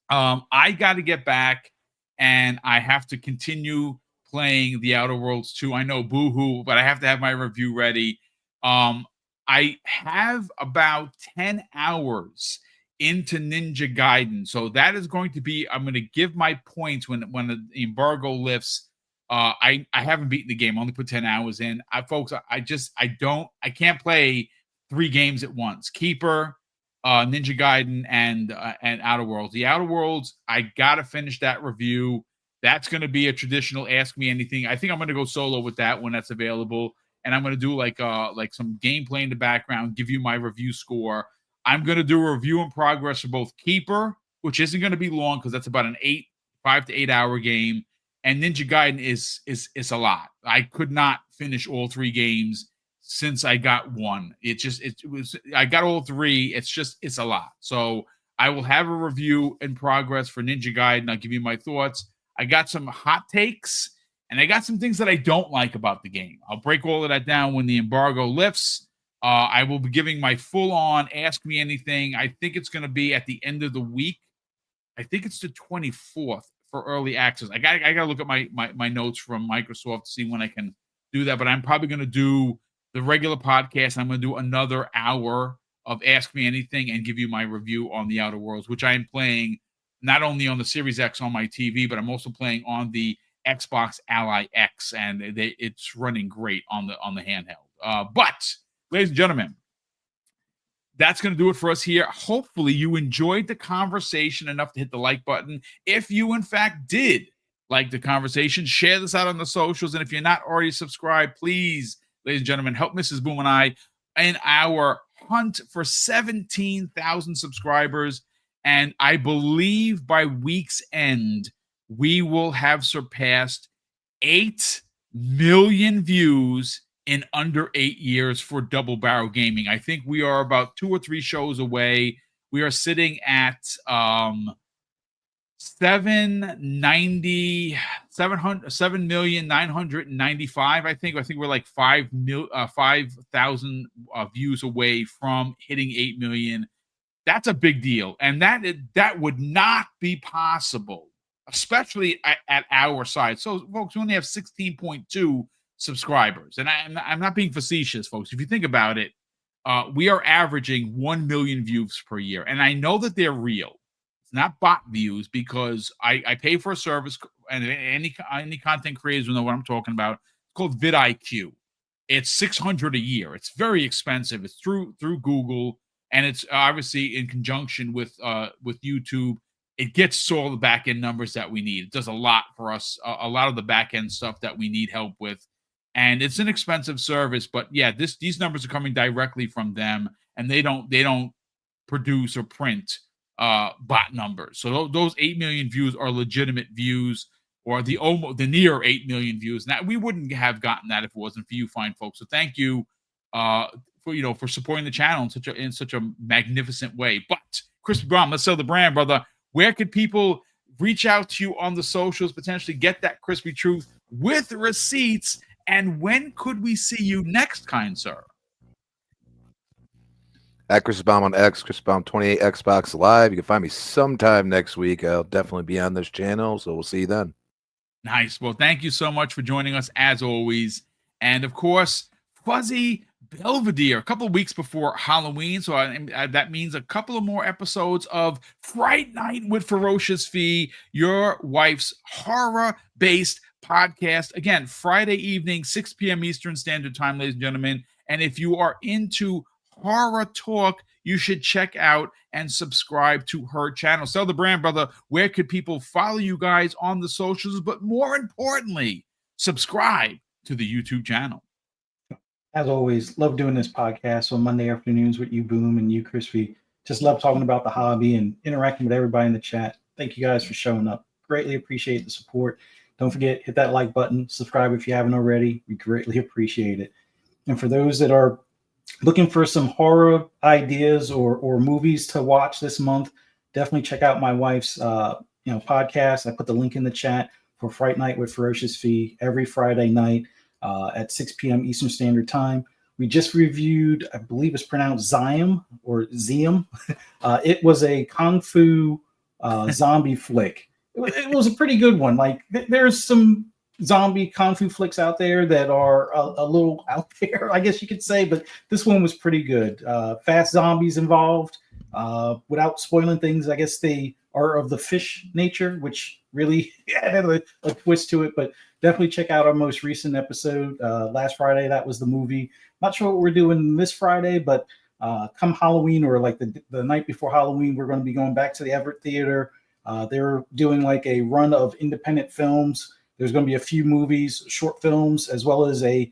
I got to get back, and I have to continue playing The Outer Worlds 2. I know, boo-hoo, but I have to have my review ready. I have about 10 hours into Ninja Gaiden, so that is going to be, I'm going to give my points when the embargo lifts. I haven't beaten the game. I only put 10 hours in. Folks, I can't play 3 games at once. Keeper, Ninja Gaiden, and Outer Worlds. The Outer Worlds, I gotta finish that review. That's gonna be a traditional Ask Me Anything. I think I'm gonna go solo with that when that's available, and I'm gonna do like some gameplay in the background, give you my review score. I'm gonna do a review in progress for both Keeper, which isn't gonna be long because that's about an 5 to 8 hour game, and Ninja Gaiden is a lot. I could not finish all 3 games since I got 1. I got all 3. It's a lot. So I will have a review in progress for Ninja Gaiden. I'll give you my thoughts. I got some hot takes, and I got some things that I don't like about the game. I'll break all of that down when the embargo lifts. I will be giving my full-on Ask Me Anything. I think it's going to be at the end of the week. I think it's the 24th for early access. I got to look at my notes from Microsoft to see when I can do that, but I'm probably going to do the regular podcast. I'm going to do another hour of Ask Me Anything and give you my review on The Outer Worlds, which I am playing not only on the Series X on my TV, but I'm also playing on the Xbox Ally X, and it's running great on the handheld. But, ladies and gentlemen, that's going to do it for us here. Hopefully, you enjoyed the conversation enough to hit the like button. If you, in fact, did like the conversation, share this out on the socials. And if you're not already subscribed, please, ladies and gentlemen, help Mrs. Boom and I in our hunt for 17,000 subscribers. And I believe by week's end, we will have surpassed 8 million views in under 8 years for Double Barrel Gaming. I think we are about 2 or 3 shows away. We are sitting at 7,995,000. I think we're like 5,000 views away from hitting 8 million. That's a big deal, and that would not be possible, especially at our side. So, folks, we only have 16.2 subscribers, and I'm not being facetious, folks. If you think about it, we are averaging 1 million views per year, and I know that they're real. It's not bot views because I pay for a service, and any content creators will know what I'm talking about. It's called vidIQ. It's $600 a year. It's very expensive. It's through Google, and it's obviously in conjunction with YouTube. It gets all the back end numbers that we need. It does a lot for us, a lot of the back end stuff that we need help with. And it's an expensive service, but yeah, these numbers are coming directly from them, and they don't produce or print bot numbers. So those 8 million views are legitimate views, or the near 8 million views. Now, we wouldn't have gotten that if it wasn't for you fine folks. So thank you for supporting the channel in such a magnificent way. But Crispy Brown, let's sell the brand, brother. Where could people reach out to you on the socials, potentially get that crispy truth with receipts? And when could we see you next, kind sir? At Crispy Bomb on X, Crispy Bomb 28 Xbox Live. You can find me sometime next week. I'll definitely be on this channel, so we'll see you then. Nice. Well, thank you so much for joining us as always. And of course, Fuzzy Belvedere a couple of weeks before Halloween. So that means a couple of more episodes of Fright Night with Ferocious Fee, your wife's horror-based podcast. Again, Friday evening, 6 p.m. Eastern Standard Time, ladies and gentlemen. And if you are into horror talk, you should check out and subscribe to her channel. Sell the brand, brother. Where could people follow you guys on the socials? But more importantly, subscribe to the YouTube channel. As always, love doing this podcast on Monday afternoons with you, Boom, and you, Crispy. Just love talking about the hobby and interacting with everybody in the chat. Thank you guys for showing up. Greatly appreciate the support. Don't forget, hit that like button, subscribe if you haven't already. We greatly appreciate it. And for those that are looking for some horror ideas or movies to watch this month, definitely check out my wife's podcast. I put the link in the chat for Fright Night with Ferocious Fee every Friday night at 6 p.m. Eastern Standard Time. We just reviewed, I believe it's pronounced Ziam or Ziam. It was a kung fu zombie flick. It was a pretty good one. Like there's some zombie kung fu flicks out there that are a little out there, I guess you could say, but this one was pretty good. Fast zombies involved. Without spoiling things, I guess they are of the fish nature, which really had a twist to it, but definitely check out our most recent episode. Last Friday, that was the movie. Not sure what we're doing this Friday, but come Halloween or like the night before Halloween, we're going to be going back to the Everett Theater. They're doing like a run of independent films. There's going to be a few movies, short films, as well as a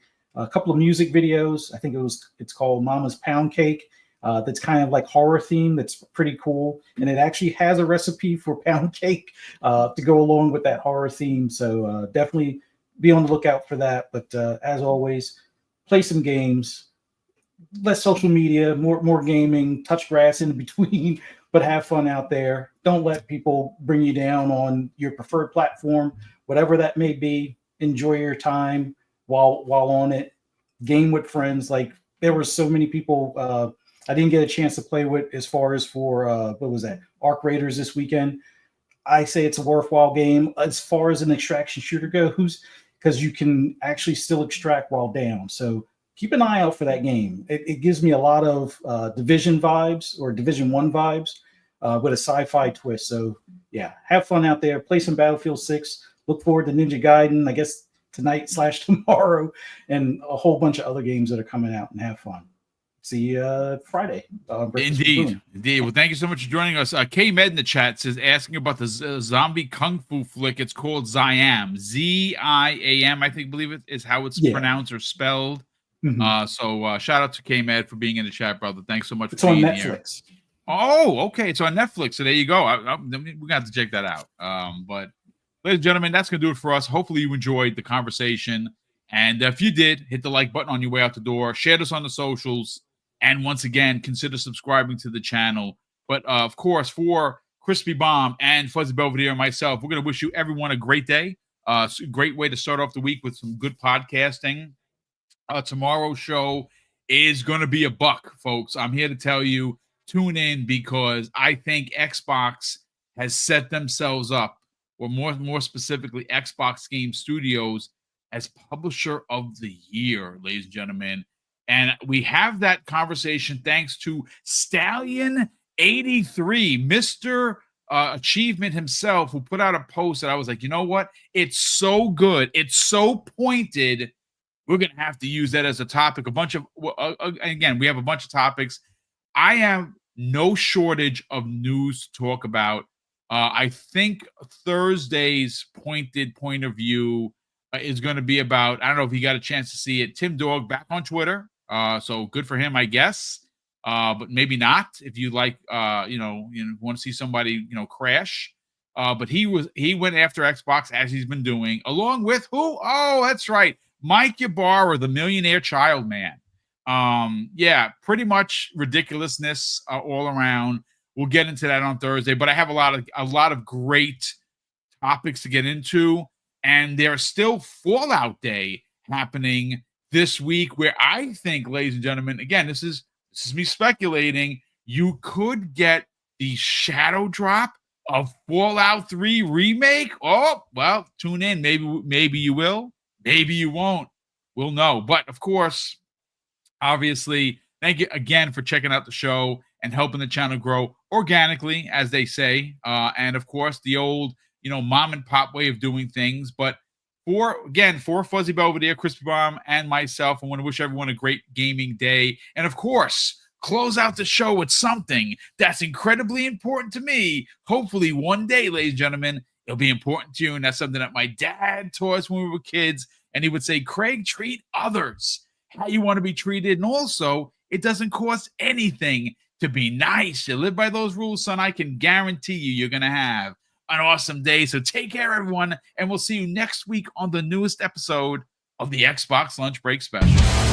couple of music videos. I think it's called Mama's Pound Cake. That's kind of like horror theme. That's pretty cool. And it actually has a recipe for pound cake to go along with that horror theme. So definitely be on the lookout for that. But as always, play some games, less social media, more gaming, touch grass in between, but have fun out there. Don't let people bring you down on your preferred platform, whatever that may be. Enjoy your time while on it. Game with friends. Like there were so many people I didn't get a chance to play with as far as for what was that, Arc Raiders this weekend. I say it's a worthwhile game as far as an extraction shooter goes, because you can actually still extract while down. So keep an eye out for that game. It gives me a lot of Division vibes or Division 1 vibes with a sci-fi twist. So yeah, have fun out there. Play some Battlefield 6. Look forward to Ninja Gaiden, I guess tonight/tomorrow, and a whole bunch of other games that are coming out, and have fun. See you Friday. Indeed. Well, thank you so much for joining us. K-Med in the chat says, asking about the zombie kung fu flick. It's called Ziam. Z-I-A-M, I think, believe it is how it's pronounced or spelled. Mm-hmm. So shout out to K-Med for being in the chat, brother. Thanks so much it's for being on Netflix. Here. Oh, okay. It's on Netflix. So there you go. We're going to have to check that out. But ladies and gentlemen, that's going to do it for us. Hopefully you enjoyed the conversation. And if you did, hit the like button on your way out the door. Share this on the socials. And once again, consider subscribing to the channel. But of course, for Crispy Bomb and Fuzzy Belvedere and myself, we're going to wish you everyone a great day. It's a great way to start off the week with some good podcasting. Tomorrow's show is going to be a buck, folks. I'm here to tell you, tune in, because I think Xbox has set themselves up, or more specifically, Xbox Game Studios, as publisher of the year, ladies and gentlemen. And we have that conversation thanks to Stallion83, Mr. Achievement himself, who put out a post that I was like, you know what? It's so good. It's so pointed. We're going to have to use that as a topic. Again, we have a bunch of topics. I have no shortage of news to talk about. I think Thursday's pointed point of view is going to be about, I don't know if you got a chance to see it, Tim Dog back on Twitter. So good for him, I guess. But maybe not if you like, want to see somebody, crash. But he went after Xbox, as he's been doing, along with who? Oh, that's right. Mike Ybarra, the millionaire child man. Pretty much ridiculousness all around. We'll get into that on Thursday, but I have a lot of great topics to get into. And there's still Fallout Day happening this week, where I think, ladies and gentlemen, again, this is me speculating, you could get the shadow drop of Fallout 3 remake. Oh, well, tune in. Maybe you will. Maybe you won't. We'll know. But of course, Obviously, thank you again for checking out the show and helping the channel grow organically, as they say. And of course, the old, mom and pop way of doing things. But for Fuzzy Belvedere, Crispy Bomb, and myself, I want to wish everyone a great gaming day. And of course, close out the show with something that's incredibly important to me. Hopefully, one day, ladies and gentlemen, it'll be important to you. And that's something that my dad taught us when we were kids. And he would say, Craig, treat others how you want to be treated. And also, it doesn't cost anything to be nice. You live by those rules, son. I can guarantee you're going to have an awesome day. So take care, everyone. And we'll see you next week on the newest episode of the Xbox Lunch Break Special.